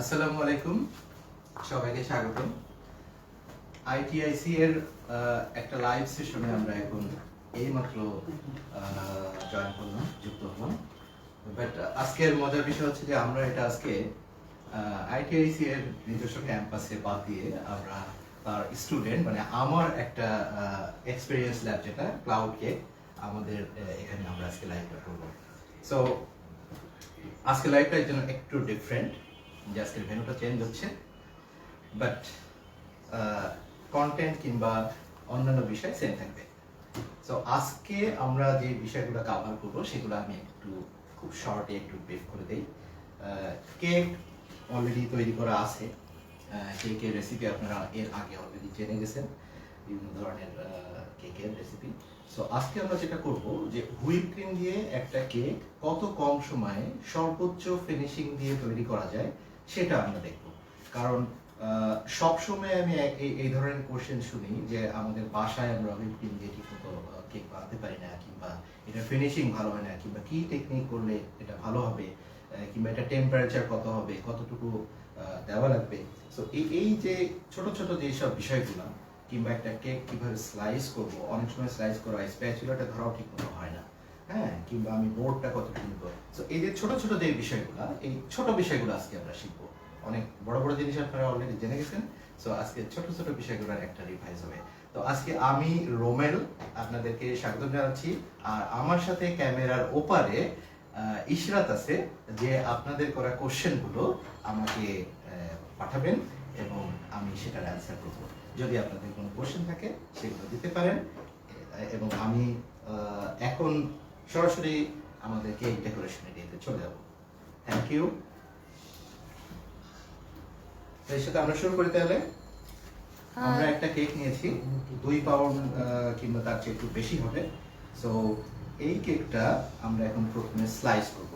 আসসালামু আলাইকুম, সবাইকে স্বাগতম। আইটিআইসি এর একটা লাইভ সেশনে আমরা এখন এইমাত্র জয়েন করলাম, যুক্ত হলাম। বাট আজকের মজার বিষয় হচ্ছে যে আমরা এটা আজকে আইটিআইসি এর নিজস্ব ক্যাম্পাসে বাদ দিয়ে আমরা তার স্টুডেন্ট মানে আমার একটা এক্সপেরিয়েন্স ল্যাব যেটা ক্লাউড কেক আমাদের এখানে আমরা আজকে লাইভটা করবো। সো আজকে লাইভটা এর জন্য একটু ডিফারেন্ট, যে আজকের ভেন্যুটা চেঞ্জ হচ্ছে, বাট কন্টেন্ট কিংবা অন্যান্য বিষয় সেম থাকবে। সো আজকে আমরা যে বিষয়গুলো কভার করবো সেগুলো আমি একটু খুব শর্টে একটু ব্রিফ করে দিই। কেক অলরেডি তৈরি করা আছে, কেকের রেসিপি আপনারা এর আগে অলরেডি জেনে গেছেন, বিভিন্ন ধরনের কেকের রেসিপি। সো আজকে আমরা যেটা করব যে হুইপ ক্রিম দিয়ে একটা কেক কত কম সময়ে সর্বোচ্চ ফিনিশিং দিয়ে তৈরি করা যায় সেটা আমরা দেখব। কারণ সব সময় আমি এই ধরনের কোশ্চেন শুনি যে আমাদের বাসায় আমরা হুইপ ক্রিম দিয়ে ঠিকমতো কেক বানাতে পারি না, কিংবা এটা ফিনিশিং ভালো হয় না, কিংবা কি টেকনিক করলে এটা ভালো হবে, কিংবা এটা টেম্পারেচার কত হবে, কতটুকু দেওয়া লাগবে। সো এই যে ছোট ছোট যেসব বিষয়গুলো, কিংবা একটা কেক কিভাবে স্লাইস করব, অনেক সময় স্লাইস করা হয় স্প্যাচুলাটা ধরাও ঠিক মতো হয় না, হ্যাঁ, কিংবা আমি বোর্ডটা কতটুকু নিব। সো এই যে ছোট ছোট যে বিষয়গুলো, এই ছোট বিষয়গুলো আজকে আমরা শিখবো। অনেক বড় বড় জিনিস আপনারা অলরেডি জেনে গেছেন, সো আজকে ছোট ছোট বিষয়গুলোর একটা রিভাইজ হবে। তো আজকে আমি রোমেল আপনাদেরকে স্বাগত জানাচ্ছি, আর আমার সাথে ক্যামেরার ওপারে ইশরাত আছে, যে আপনাদের করা কোশ্চেনগুলো আমাকে পাঠাবেন এবং আমি সেটার অ্যান্সার করব। যদি আপনাদের কোনো কোশ্চেন থাকে সেগুলো দিতে পারেন, এবং আমি এখন সরাসরি আমাদের কেক ডেকোরেশনের ডেতে চলে যাব। Thank you. এর সাথে আমরা শুরু করি তাহলে। আমরা একটা কেক নিয়েছি 2 পাউন্ড কিংবা তার চেয়ে একটু বেশি হবে। সো এই কেকটা আমরা এখন প্রথমে স্লাইস করব।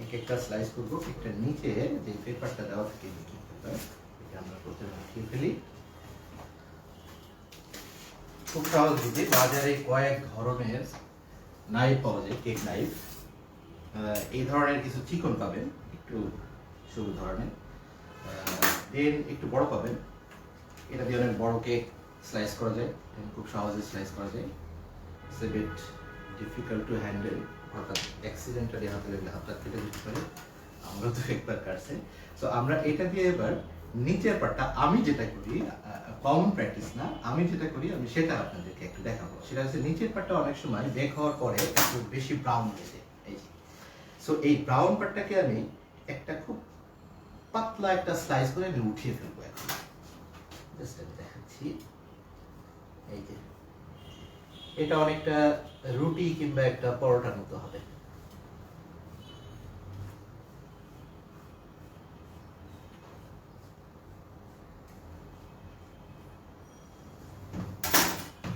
এই কেকটা স্লাইস করব। কেকটার নিচে যে পেপারটা দেওয়া থাকে বেকিং পেপার, এটা আমরা প্রথমে উঠিয়ে ফেলি। খুব সহজ যদি বাজারে কয়েক ধরনের নাইফ পাওয়া যায়, কেক নাইফ। এই ধরনের কিছু চিকন পাবেন, একটু সরু ধরনের, দেন একটু বড় পাবেন। এটা দিয়ে অনেক বড় কেক স্লাইস করা যায়, খুব সহজে স্লাইস করা যায়। It's a bit difficult to handle, হঠাৎ অ্যাক্সিডেন্টালি হাতে লাগলে হাতটা কেটে যেতে পারে, আমরা তো একবার কাটছে। সো আমরা এটা দিয়ে এবার নিচের পার্টটা, আমি যেটা করি, কমন প্র্যাকটিস না, আমি যেটা করি আমি সেটা আপনাদেরকে একটু দেখাবো। সেটা হচ্ছে নিচের পার্টটা অনেক সময় বেক হওয়ার পরে একটু বেশি ব্রাউন হয়ে যায়, এই যে। সো এই ব্রাউন পার্টটাকে আমি একটা খুব পাতলা একটা স্লাইস করে আমি উঠিয়ে ফেলবো এখন। জাস্ট আমি দেখাচ্ছি, এই যে এটা অনেকটা রুটি কিংবা একটা পরোটার মতো হবে।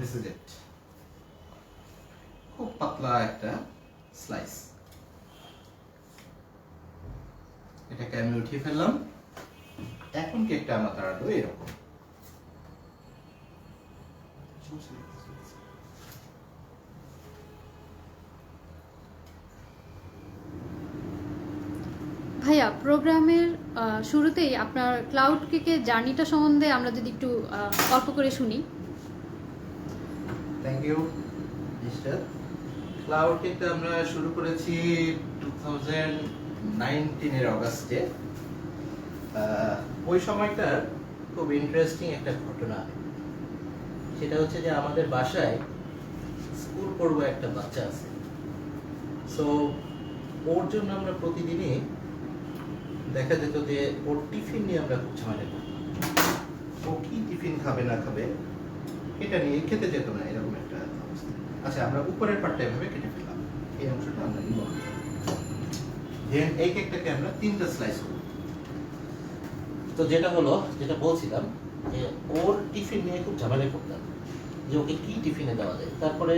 This is it. খুব পাতলা একটা স্লাইস। এটাকে আমি উঠিয়ে ফেললাম। এখন কেকটা আমার দাঁড়ালো এরকম। ভাইয়া, প্রোগ্রামের শুরুতেই আপনার ক্লাউড কেকের জার্নিটা সম্বন্ধে আমরা যদি একটু অল্প করে শুনি। Thank you mister. ক্লাউড কেকটা আমরা শুরু করেছি 2019 এর অগাস্টে। ওই সময়টার খুব ইন্টারেস্টিং একটা ঘটনা, সেটা হচ্ছে যে আমাদের বাসায় স্কুল পড়ুয়া একটা বাচ্চা আছে। সো ওর জন্য আমরা প্রতিদিনই দেখা যেত যে ওর টিফিন নিয়ে আমরা খুব ঝামেলা করতাম। ও কি টিফিন খাবে না খাবে এটা নিয়ে খেতে যেত না, এরকম একটা অবস্থা। আচ্ছা, আমরা উপরের পার্টটা এভাবে কেটে ফেললাম, এই অংশটা আমরা নিব। দেন এই কেকটাকে আমরা 3টা স্লাইস করব। তো যেটা হলো, যেটা বলছিলাম, যে ওর টিফিন নিয়ে খুব ঝামেলা করতাম, যে ওকে কি টিফিনে দেওয়া যায়। তারপরে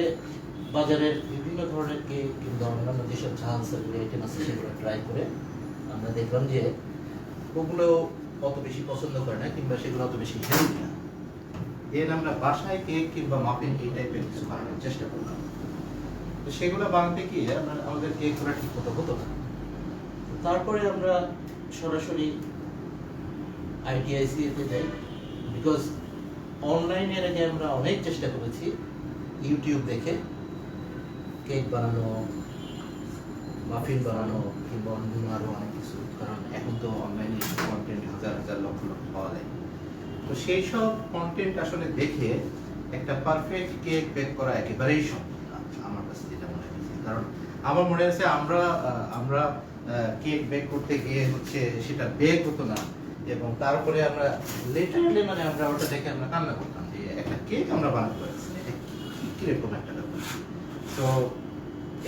বাজারের বিভিন্ন ধরনের কেক কিংবা অন্যান্য যেসব ঝাল সার্ভিস আইটেম আছে সেগুলো ট্রাই করে আমরা দেখলাম যে ওগুলো অত বেশি পছন্দ করে না, কিংবা সেগুলো অত বেশি হেলদি না। এর আমরা বাসায় কেক কিংবা মাফিন এই টাইপের কিছু বানানোর চেষ্টা করলাম। তো সেগুলো বানাতে গিয়ে আমাদের কেকগুলো ঠিক মতো হতো না। তারপরে আমরা সরাসরি ITIC তে যাই, বিকজ অনলাইনের আগে আমরা অনেক চেষ্টা করেছি ইউটিউব দেখে কেক বানানো, মাফিন বানানো কিংবা অন্য আরো অনেক কিছু, কারণ এখন তো অনলাইনে কন্টেন্ট হাজার হাজার লক্ষ লক্ষ পাওয়া যায়। তো সেই সব কন্টেন্ট আসলে দেখে একটা পারফেক্ট কেক বেক করা একেবারেই সম্ভব না আমার কাছে যেটা মনে হয়েছে। কারণ আমার মনে হয়েছে আমরা কেক বেক করতে গিয়ে হচ্ছে সেটা বেক হতো না, এবং তারপরে আমরা লিটারালি মানে আমরা ওটা দেখে আমরা কান্না করতাম যে একটা কেক আমরা বানাতে পারছি, এটা কিরকম একটা ব্যাপার। তো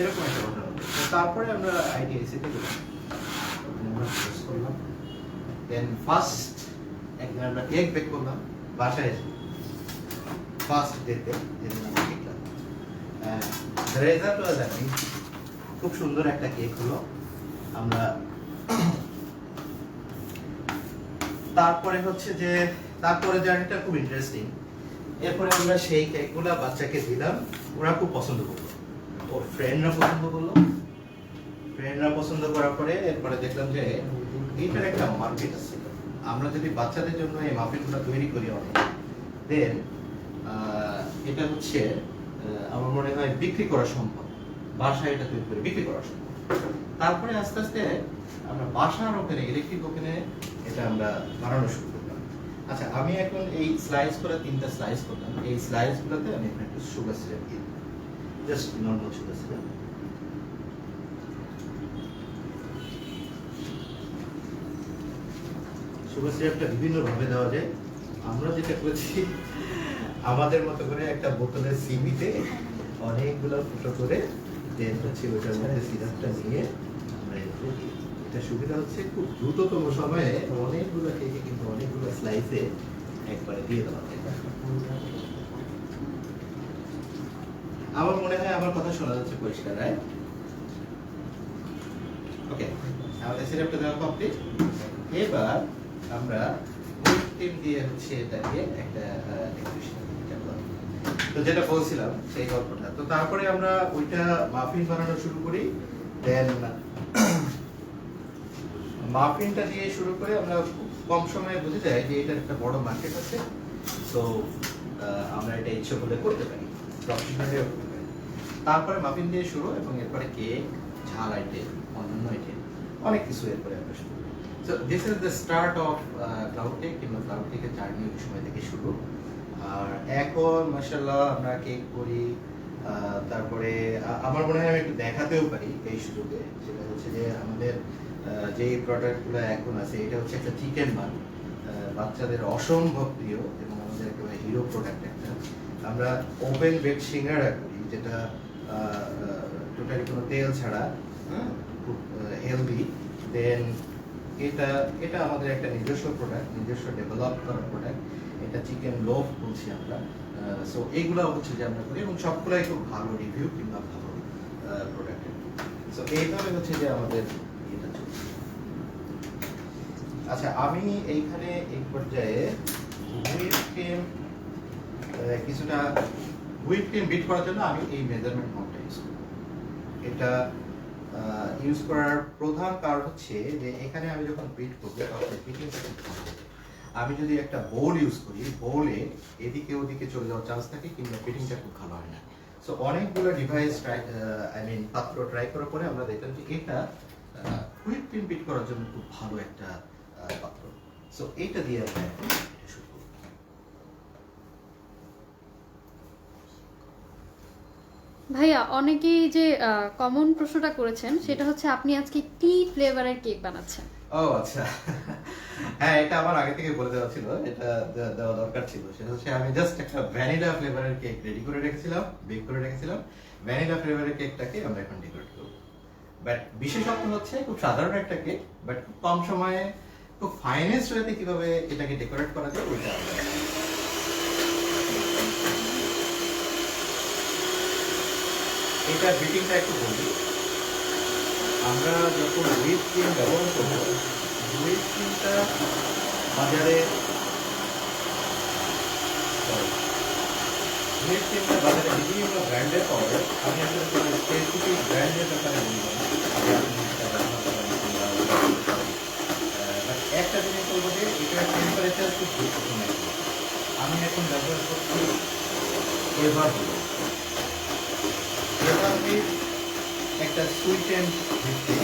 এরকম একটা ঘটনা হলো। তো তারপরে আমরা ITIC তে গেলাম, আমরা কোর্স করলাম, দেন ফার্স্ট একদিন আমরা কেক বেক করলাম বাসায় এসে, ফার্স্ট ডেতে যেদিন আমরা কেক কাটলাম, রেজাল্ট ওয়াজ অ্যামেজিং, খুব সুন্দর একটা কেক হলো। আমরা তারপরে হচ্ছে যে তারপরে জার্নিটা খুব ইন্টারেস্টিং। এরপরে আমরা সেই কেকগুলা বাচ্চাকে দিলাম, ওরা খুব পছন্দ করলো, ওর ফ্রেন্ডরা পছন্দ করলো। ফ্রেন্ডরা পছন্দ করার পরে এরপরে দেখলাম যে এইটার একটা মার্কেট আছে। আমরা যদি বাচ্চাদের জন্য এই মাফিনগুলো তৈরি করি অনেক, দেন এটা হচ্ছে আমার মনে হয় বিক্রি করা সম্ভব, বাসায় এটা তৈরি করে বিক্রি করা সম্ভব। তারপরে আস্তে আস্তে আমরা বাসার ওখানে ইলেকট্রিক ওখানে এটা আমরা বানানো শুরু করলাম। আচ্ছা, আমি এখন এই স্লাইস করে 3টা স্লাইস করলাম, এই স্লাইসগুলোতে আমি একটু সুগার সিরাপ দিই, just normal sugar syrup. Sugar সিরাপটা বিভিন্ন ভাবে দেওয়া যায়। আমরা যেটা করেছি আমাদের মতো করে একটা বোতলের সিমিতে অনেকগুলো ফুটো করে দেন হচ্ছে ওটার মধ্যে সিরাপটা নিয়ে আমরা এটা সুবিধা হচ্ছে খুব দ্রুততম সময়ে অনেকগুলো কেকে কিন্তু অনেকগুলো স্লাইসে একবারে দিয়ে দেওয়া যায়। আমার মনে হয় আমার কথা শোনা যাচ্ছে পরিষ্কার, রাইট? ওকে, আমাদের সিরাপটা দেওয়া কমপ্লিট। এবার আমরা হুইপ ক্রিম দিয়ে হচ্ছে এটাকে একটা ডেকোরেশন করব। তো যেটা বলছিলাম সেই গল্পটা, তো তারপরে আমরা ওইটা মাফিন বানানো শুরু করি। দেন মাফিনটা দিয়ে শুরু করে আমরা খুব কম সময়ে বুঝে যাই যে এটার একটা বড় মার্কেট আছে, তো আমরা এটা ইচ্ছে করলে করতে পারি, প্রফেশনালিও করতে পারি। তারপরে মাফিন দিয়ে শুরু, এবং এরপরে কেক, ঝাল আইটেম, অন্যান্য আইটেম অনেক কিছু এরপরে আমরা শুরু করি। So this is the start of Cloudtech, কিংবা Cloudtech এর জার্নি ওই সময় থেকে শুরু। আর এখন মাশাআল্লাহ আমরা কেক করি, তারপরে আমার মনে হয় আমি একটু দেখাতেও পারি এই সুযোগে, সেটা হচ্ছে যে আমাদের যে প্রোডাক্টগুলো এখন আছে, এটা হচ্ছে একটা চিকেন বান, বাচ্চাদের অসম্ভব প্রিয় এবং আমাদের একেবারে হিরো প্রোডাক্ট একটা। আমরা ওপেন বেক সিঙ্গারা করি, যেটা টোটালি কোনো তেল ছাড়া, খুব হেলদি। দেন এটা আমাদের একটা নিজস্ব প্রোডাক্ট, নিজস্ব ডেভেলপ করা প্রোডাক্ট, এটা চিকেন লোফ বলছি আমরা। সো এইগুলো হচ্ছে যে আমরা করি, এবং সবগুলাই খুব ভালো রিভিউ কিংবা ভালো প্রোডাক্ট। সো এইভাবে হচ্ছে যে আমাদের এটা চলছে। আচ্ছা, আমি এইখানে এই পর্যায়ে হুইপ ক্রিম কিছুটা হুইপ ক্রিম বিট করার জন্য আমি এই মেজারমেন্ট মগটা ইউজ করব। এটা ইউজ করার প্রধান কারণ হচ্ছে যে এখানে আমি যখন বিট করব তখন বিটিংটা খুব ভালো হবে। আমি যদি একটা বোল ইউজ করি, বোলে এদিকে ওদিকে চলে যাওয়ার চান্স থাকে, কিংবা বিটিংটা খুব ভালো হয় না। সো অনেকগুলো ডিভাইস পাত্র ট্রাই করার পরে আমরা দেখলাম যে এটা হুইপ ক্রিম বিট করার জন্য খুব ভালো একটা পাত্র। সো এইটা দিয়ে আমরা এখন শুরু করব। ভাইয়া, অনেকেই যে কমন প্রশ্নটা করেছেন সেটা হচ্ছে আপনি আজকে কি ফ্লেভারের কেক বানাচ্ছেন? ও আচ্ছা, হ্যাঁ, এটা আমার আগে থেকে বলে দেওয়া ছিল, এটা দেওয়া দরকার ছিল। সেটা হচ্ছে আমি জাস্ট একটা ভ্যানিলা ফ্লেভারের কেক রেডি করে রেখেছিলাম, বেক করে রেখেছিলাম। ভ্যানিলা ফ্লেভারের কেকটাকে আমরা এখন ডেকোরেট করব। বাট বিশেষত্ব হচ্ছে খুব সাধারণ একটা কেক, বাট খুব কম সময়ে খুব ফাইনেস্ট ওয়েতে কিভাবে এটাকে ডেকোরেট করা যায় ওইটা আমরা এটা বিটিংটা একটু বলি। আমরা যখন হুইপ ক্রিম ব্যবহার করবো, হুইপ ক্রিমটা বাজারে হুইপ ক্রিমটা বাজারে বিভিন্ন ব্র্যান্ডের পাওয়া যায়। আমি আসলে কোনো স্পেসিফিক ব্র্যান্ডের ব্যাপারে বলবো না, এভারগুলো এভারবিট একটা সুইটেন্ড ভিত্তিক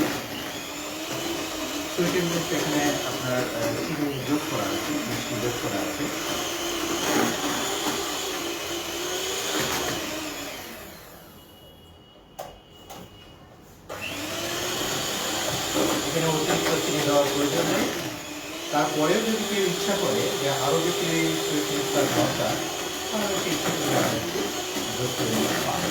এখানে আপনার চিনি যোগ করা আছে, মিষ্টি যোগ করা আছে। এখানে অতিরিক্ত চিনি দেওয়ার প্রয়োজন নেই। তারপরেও যদি কেউ ইচ্ছা করে যে আরো বেশি সুইটনেসটা দরকার, তাহলে সেই ইচ্ছা করে একটু যোগ করে নিতে পারে।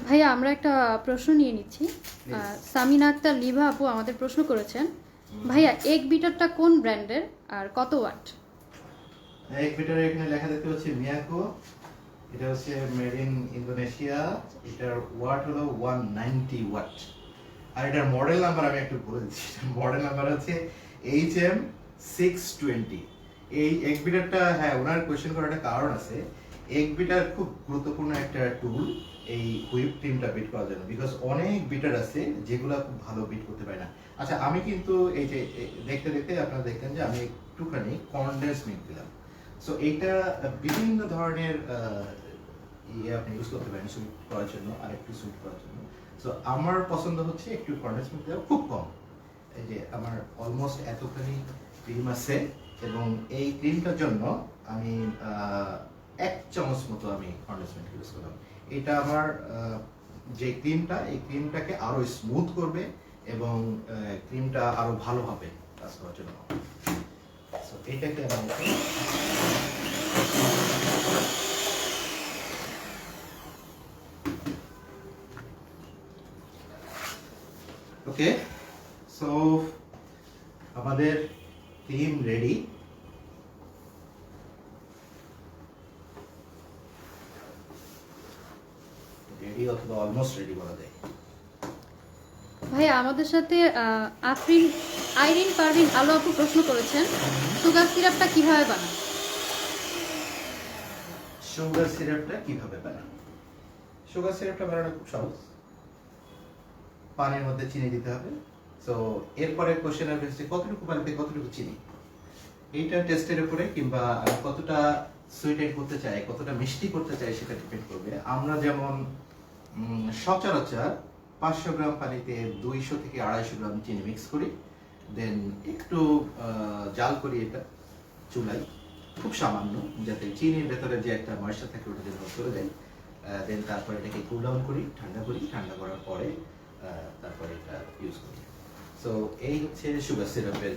ভাইয়া আমরা একটা প্রশ্ন নিয়ে নিচ্ছি। সামিনা আক্তার লিভা আপু আমাদের প্রশ্ন করেছেন, ভাইয়া এগ বিটারটা কোন ব্র্যান্ডের আর কত ওয়াট? এগ বিটার এখানে লেখা দেখতে পাচ্ছি মিয়াকো, এটা হচ্ছে মেড ইন ইন্দোনেশিয়া, এটার ওয়াট হলো 190 ওয়াট। আর এটার মডেল নাম্বার আমি একটু বলে দিচ্ছি, মডেল নাম্বার হচ্ছে HM620। এই এগ বিটারটা, হ্যাঁ ওনার কোয়েশ্চেন করার একটা কারণ আছে। এগ বিটার খুব গুরুত্বপূর্ণ একটা টুল এই হুইপ ক্রিমটা বিট করার জন্য, বিকজ অনেক বিটার আছে যেগুলো খুব ভালো বিট করতে পারে না। আচ্ছা আমি কিন্তু এই যে দেখতে দেখতে আপনারা দেখতেন যে আমি একটুখানি কনডেন্স মিল্ক দিলাম। সো এইটা বিভিন্ন ধরনের ইয়ে আপনি ইউজ করতে পারেন সুইট করার জন্য আর একটু সুইট করার জন্য। সো আমার পছন্দ হচ্ছে একটু কনডেন্স মিল্ক দেওয়া, খুব কম। এই যে আমার অলমোস্ট এতখানি ক্রিম আছে এবং এই ক্রিমটার জন্য আমি 1 চামচ মতো আমি কনডেন্স মিল্ক ইউজ করলাম। এটা আমার যে ক্রিমটা, এই ক্রিমটাকে আরো স্মুথ করবে এবং ক্রিমটা আরো ভালোভাবে কাজ করার জন্য। সো এটাকে আমি ওকে। সো আমাদের ক্রিম রেডি। রেডি অথবা অলমোস্ট রেডি বলা যায়। ভাইয়া আমাদের সাথে আইরিন পারভিন আলো আপু প্রশ্ন করেছেন, সুগার সিরাপটা কিভাবে বানান? সুগার সিরাপটা কিভাবে বানান? সুগার সিরাপটা বানানো খুব সহজ। পানির মধ্যে চিনি দিতে হবে। সো এরপরে কোশ্চেন আসবে কতটুকু পানিতে কতটুকু চিনি। এইটা টেস্টের উপরে কিংবা আমি কতটা সুইটেড করতে চাই, কতটা মিষ্টি করতে চাই সেটা ডিপেন্ড করবে। আমরা যেমন সচরাচর 500 গ্রাম পানিতে 200 থেকে 250 গ্রাম চিনি মিক্স করি, দেন একটু জাল করি এটা চুলায়, খুব সামান্য, যাতে চিনির ভেতরে যে একটা ময়েশ্চার থাকে ওটা যেন চলে যায়। দেন তারপরে এটাকে কুল ডাউন করি, ঠান্ডা করি, ঠান্ডা করার পরে তারপরে এটা ইউজ করি। সো এই হচ্ছে সুগার সিরাপের।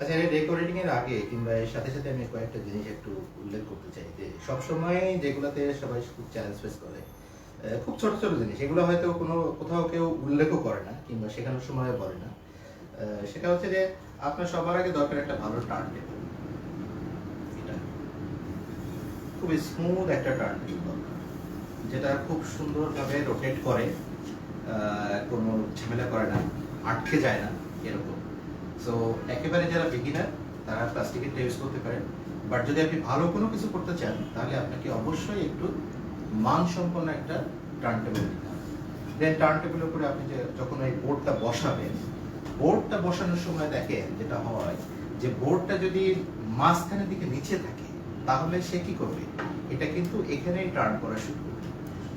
আচ্ছা, ডেকোরেটিং এর আগে কিংবা এর সাথে সাথে আমি কয়েকটা জিনিস একটু উল্লেখ করতে চাই যে সবসময় যেগুলোতে সবাই খুব চ্যালেঞ্জ ফেস করে, খুব ছোট ছোট জিনিস, এগুলো হয়তো কোথাও কেউ উল্লেখও করে না কিংবা শেখানোর সময় বলে না। সেটা হচ্ছে যে আপনার সবার আগে দরকার একটা ভালো টার্ন টেবিল। এটা খুব স্মুথ একটা টার্ন টেবিল যেটা খুব সুন্দরভাবে রোটেট করে, কোনো ঝামেলা করে না, আটকে যায় না, এরকম। সো একেবারে যারা বিগিনার তারা প্লাস্টিকের ইউজ করতে পারেন, বাট যদি আপনি ভালো কোনো কিছু করতে চান তাহলে আপনাকে অবশ্যই একটু মানসম্পন্ন একটা টার্ন টেবিল দিতে হবে। দেন টার্ন টেবিলের উপরে আপনি যখন এই বোর্ডটা বসাবেন, বোর্ডটা বসানোর সময় দেখেন যেটা হয় যে বোর্ডটা যদি মাঝখানের দিকে নিচে থাকে তাহলে সে কি করবে, এটা কিন্তু এখানেই টার্ন করা শুরু করবে।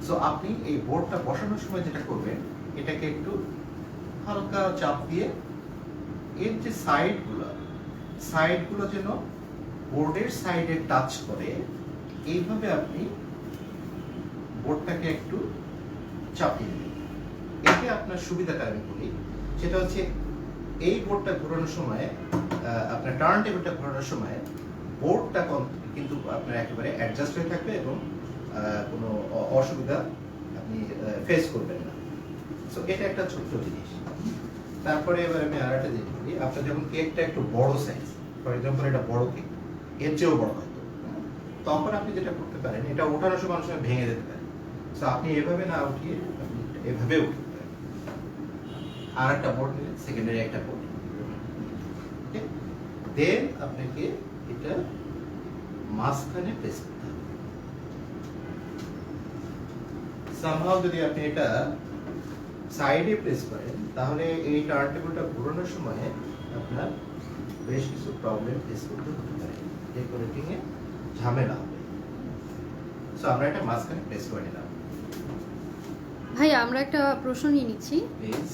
সো আপনি এই বোর্ডটা বসানোর সময় যেটা করবেন, এটাকে একটু হালকা চাপ দিয়ে এর যে সাইডগুলো যেন বোর্ডের সাইডে টাচ করে, এইভাবে আপনি বোর্ডটাকে একটু চাপিয়ে দিন। এতে আপনার সুবিধাটা আমি বলি, সেটা হচ্ছে এই বোর্ডটা ঘোরানোর সময়, আপনার টার্ন টেবিলটা ঘোরানোর সময় বোর্ডটা কিন্তু আপনার একেবারে অ্যাডজাস্ট হয়ে থাকবে এবং কোনো অসুবিধা আপনি ফেস করবেন না। সো এটা একটা ছোট্ট জিনিস। তারপরে এবার আমি আর একটা জিনিস বলি, আপনার যখন কেকটা একটু বড় সাইজ, ফর এক্সাম্পল এটা বড় কেক, এর চেয়েও বড় হয়তো, তখন আপনি যেটা করতে পারেন, এটা ওঠানোর সময় অনেক সময় ভেঙে যেতে পারে। সো আপনি এভাবে না উঠিয়ে আপনি এভাবে উঠতে পারেন। আর একটা বোর্ড নিলেন, সেকেন্ডারি একটা বোর্ড, দেন আপনাকে এটা মাঝখানে প্লেস করতে হবে। সামহাও যদি আপনি এটা সাইডে প্লেস করেন তাহলে এই টার্ন টেবিলটা ঘোরানোর সময় আপনার বেশ কিছু প্রবলেম ফেস করতে হতে পারে, ডেকোরেটিং এ ঝামেলা হবে। সো আমরা এটা মাঝখানে প্লেস করে নিলাম। ভাইয়া আমরা একটা প্রশ্ন নিয়ে নিচ্ছি। প্লিজ।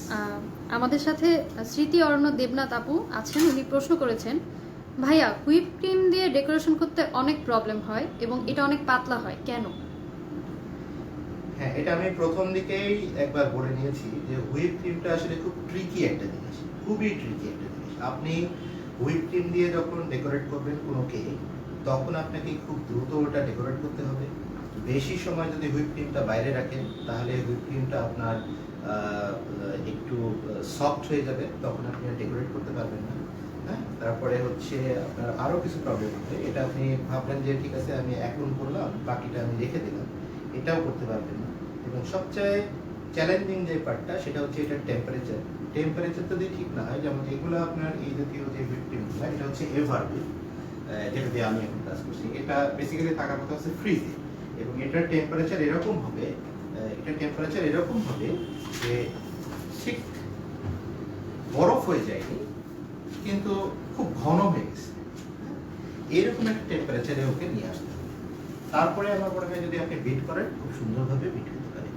আমাদের সাথে স্মৃতি অরণ্য দেবনাথ আপু আছেন, উনি প্রশ্ন করেছেন, ভাইয়া হুইপ ক্রিম দিয়ে ডেকোরেশন করতে অনেক প্রবলেম হয় এবং এটা অনেক পাতলা হয়, কেন? হ্যাঁ, এটা আমি প্রথম দিকেই একবার বলে নিয়েছি যে হুইপ ক্রিমটা আসলে খুব ট্রিকি একটা জিনিস, খুবই ট্রিকি একটা জিনিস। আপনি হুইপ ক্রিম দিয়ে যখন ডেকোরেট করবেন কোনো কেক, তখন আপনাকে খুব দ্রুত ওটা ডেকোরেট করতে হবে। বেশি সময় যদি হুইপ ক্রিমটা বাইরে রাখেন তাহলে হুইপ ক্রিমটা আপনার একটু সফট হয়ে যাবে, তখন আপনি ডেকোরেট করতে পারবেন না। হ্যাঁ, তারপরে হচ্ছে আপনার আরও কিছু প্রবলেম হবে। এটা আপনি ভাবলেন যে ঠিক আছে আমি এখন করলাম, বাকিটা আমি রেখে দিলাম, এটাও করতে পারবেন না। এবং সবচেয়ে চ্যালেঞ্জিং যে পার্টটা সেটা হচ্ছে এটার টেম্পারেচার। টেম্পারেচার যদি ঠিক না হয়, যেমন এগুলো আপনার এই জাতীয় যে হুইপ ক্রিমগুলো, এটা হচ্ছে এভারহুইপ, যেটা দিয়ে আমি এখন কাজ করছি। এটা বেসিক্যালি থাকার কথা হচ্ছে ফ্রিজে, এবং এটার টেম্পারেচার এরকম হবে, যে ঠিক বরফ হয়ে যায়নি কিন্তু খুব ঘন হয়ে গেছে। এরকম একটা টেম্পারেচারে ওকে নিয়ে আসতে হবে। তারপরে আমার মনে হয় যদি আপনি বিট করেন, খুব সুন্দরভাবে বিট হতে পারে।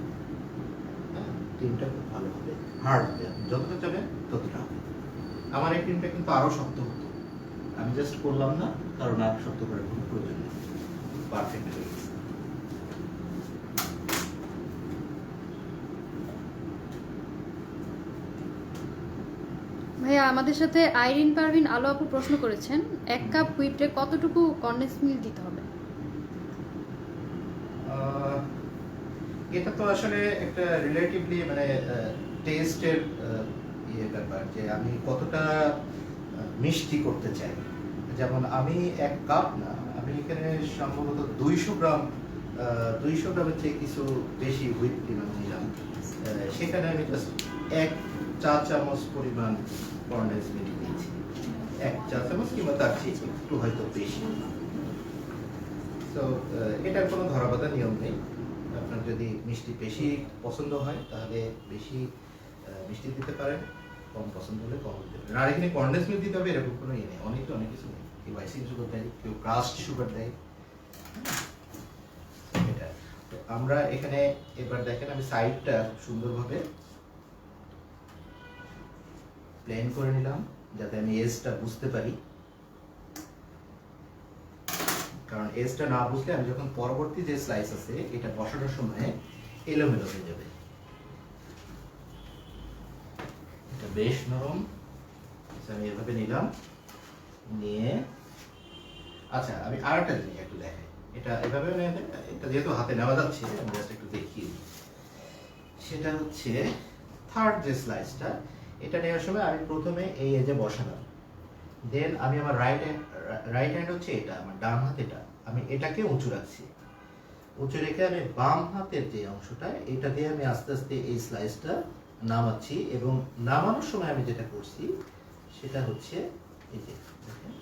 হ্যাঁ, টিমটা খুব ভালো হবে, হার্ড হবে। আপনি যতটা চাবেন ততটা হবে। আমার এই টিমটা কিন্তু আরো শক্ত হতো, আমি জাস্ট করলাম না, কারণ আর শক্ত করার কোনো প্রয়োজন নেই। পারফেক্ট হয়ে গেছে। ভাইয়া আমাদের সাথে আইরিন পারভিন আলো আপু প্রশ্ন করেছেন, 1 কাপ হুইপে কতটুকু কনডেন্স মিল্ক দিতে হবে? এটা তো আসলে একটা রিলেটিভলি মানে টেস্টের ব্যাপার, যে আমি কতটা মিষ্টি করতে চাই। যেমন আমি 1 কাপ না, আমি এখানে সম্ভবত 200 গ্রামের চেয়ে কিছু বেশি হুইপ ক্রিম আমি নিলাম। সেখানে আমি জাস্ট 1 চা চামচ পরিমাণ কনডেন্স মিল্ক দিয়েছি। 1 চা চামচ কিংবা তার চেয়ে একটু হয়তো বেশি। তো এটার কোনো ধরাবাঁধা নিয়ম নেই। আপনার যদি মিষ্টি বেশি পছন্দ হয় তাহলে বেশি মিষ্টি দিতে পারেন, কম পছন্দ হলে কম দিতে পারেন। আর এখানে কনডেন্স মিল্ক দিতে হবে এরকম কোনো ইয়ে নেই। অনেকে অনেক কিছু নেই, কেউ আইসিং সুগার দেয়, কেউ ক্রাস্ট সুগার দেয়। এটা তো আমরা এখানে এবার দেখেন আমি সাইডটা খুব সুন্দরভাবে প্লেন করে নিলাম যাতে আমি এজটা বুঝতে পারি, কারণ এজটা না বুঝলে আমি যখন পরবর্তী যে স্লাইস আছে এটা বসানোর সময় এলোমেলো হয়ে যাবে। এটা বেশ নরম, আমি এভাবে নিলাম, নিয়ে আচ্ছা আমি আরেকটা জিনিস একটু দেখাই। এটা এভাবে এটা যেহেতু হাতে নেওয়া যাচ্ছে আমি জাস্ট একটু দেখিয়ে দিই। সেটা হচ্ছে থার্ড যে স্লাইসটা, এটা নেওয়ার সময় আমি প্রথমে এই এজে বসালাম, দেন আমি আমার রাইট হ্যান্ড হচ্ছে এটা, আমার ডান হাত এটা, আমি এটাকে উঁচু রাখছি। উঁচু রেখে আমি বাম হাতের যে অংশটা এটা দিয়ে আমি আস্তে আস্তে এই স্লাইসটা নামাচ্ছি, এবং নামানোর সময় আমি যেটা করছি সেটা হচ্ছে এই যে দেখেন,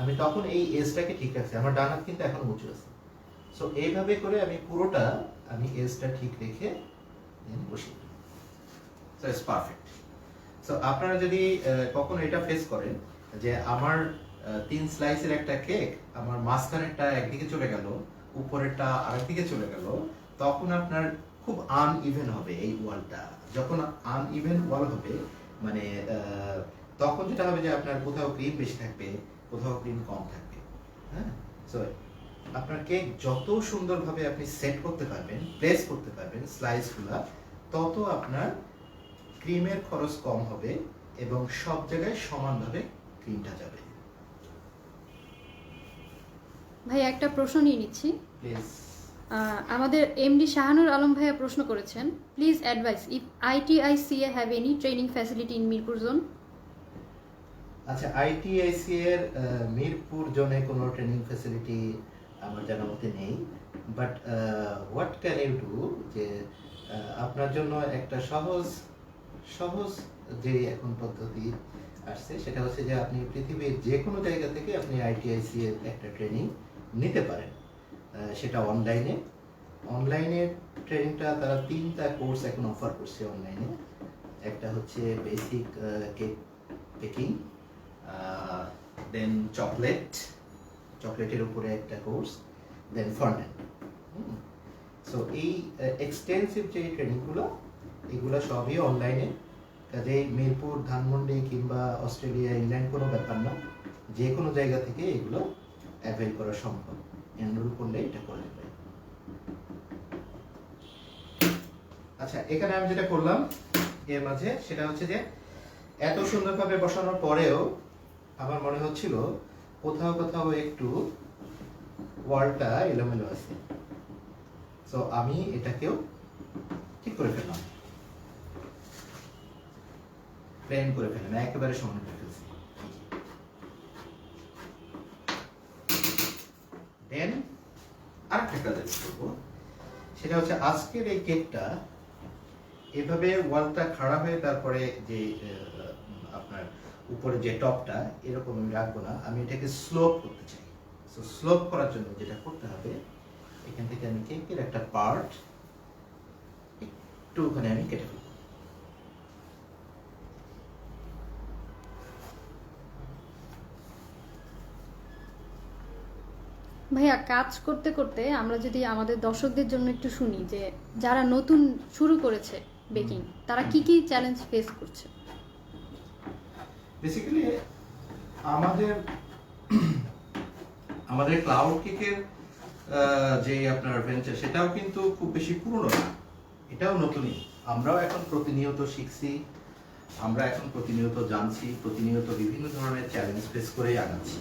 আমি তখন এই এজটাকে ঠিক রাখছি, আমার ডান হাত কিন্তু এখন উঁচু আছে। সো এইভাবে করে আমি পুরোটা আমি এজটা ঠিক রেখে বসিয়ে দিই। So it's perfect. সো আপনারা যদি কখনো এটা ফেস করেন যে আমার 3 স্লাইসের একটা কেক, আমার মাঝখানেরটা একদিকে চলে গেল, উপরেরটা আরেকদিকে চলে গেল, তখন আপনার খুব আনইভেন হবে এই ওয়ালটা। যখন আনইভেন ওয়াল হবে মানে তখন যেটা হবে যে আপনার কোথাও ক্রিম বেশি থাকবে, কোথাও ক্রিম কম থাকবে। হ্যাঁ, সো আপনার কেক যত সুন্দরভাবে আপনি সেট করতে পারবেন, প্লেস করতে পারবেন স্লাইসগুলা, তত আপনার ক্রিমের খরচ কম হবে এবং সব জায়গায় সমানভাবে ক্রিমটা যাবে। ভাই একটা প্রশ্ন নিয়ে নিচ্ছি। প্লিজ। আমাদের এমডি শাহানুর আলম ভাইয়া প্রশ্ন করেছেন, please advice if ITICA have any training facility in Mirpur zone. আচ্ছা, ITICA এর মিরপুর জোনে কোনো ট্রেনিং ফ্যাসিলিটি আমার জানা মতে নেই, but what can you do, যে আপনার জন্য একটা সহজ যে এখন পদ্ধতি, আসছে, সেটা হচ্ছে যে আপনি পৃথিবীর যে কোনো জায়গা থেকে আপনি আইটিআইসি এর একটা ট্রেনিং নিতে পারেন। সেটা অনলাইনের ট্রেনিংটা তারা 3টা কোর্স এখন অফার করছে অনলাইনে। একটা হচ্ছে বেসিক কেক বেকিং, দেন চকলেটের উপরে একটা কোর্স, দেন ফন্ডেন্ট। সো এই এক্সটেন্সিভ যে ট্রেনিংগুলো, এগুলো সবই অনলাইনে। কাজেই মিরপুর, ধানমন্ডি কিংবা অস্ট্রেলিয়া, ইংল্যান্ড কোনো ব্যাপার না, যে কোনো জায়গা থেকে এগুলো অ্যাভেল করা সম্ভব। এনরোল করলে এটা করা যাবে। আচ্ছা, এখানে আমি যেটা করলাম এর মাঝে, সেটা হচ্ছে যে এত সুন্দরভাবে বসানোর পরেও আমার মনে হচ্ছিল কোথাও কোথাও একটু ওয়ালটা এলোমেলো আছে। সো আমি এটাকেও ঠিক করে ফেললাম, প্লেন করে ফেললাম, একেবারে সমান করে ফেলছি। দেন আরেকটা কাজ আমি করবো, সেটা হচ্ছে আজকের এই কেকটা এভাবে ওয়ালটা খাড়া হয়ে তারপরে যে আপনার উপরে যে টপটা এরকম আমি রাখবো না, আমি এটাকে স্লোপ করতে চাই। সো স্লোপ করার জন্য যেটা করতে হবে, এখান থেকে আমি কেকের একটা পার্ট একটু ওখানে আমি কেটে ফেলবো। ভাইয়া, কাজ করতে করতে আমরা যদি আমাদের দর্শকদের জন্য একটু শুনি যে যারা নতুন শুরু করেছে বেকিং, তারা কি কি চ্যালেঞ্জ ফেস করছে? বেসিক্যালি আমাদের ক্লাউড কেকের যে আপনার ভেঞ্চার, সেটাও কিন্তু খুব বেশি পুরনো না, এটাও নতুনই। আমরাও এখন প্রতিনিয়ত শিখছি, আমরা এখন প্রতিনিয়ত জানছি, প্রতিনিয়ত বিভিন্ন ধরনের চ্যালেঞ্জ ফেস করেই আগাচ্ছি।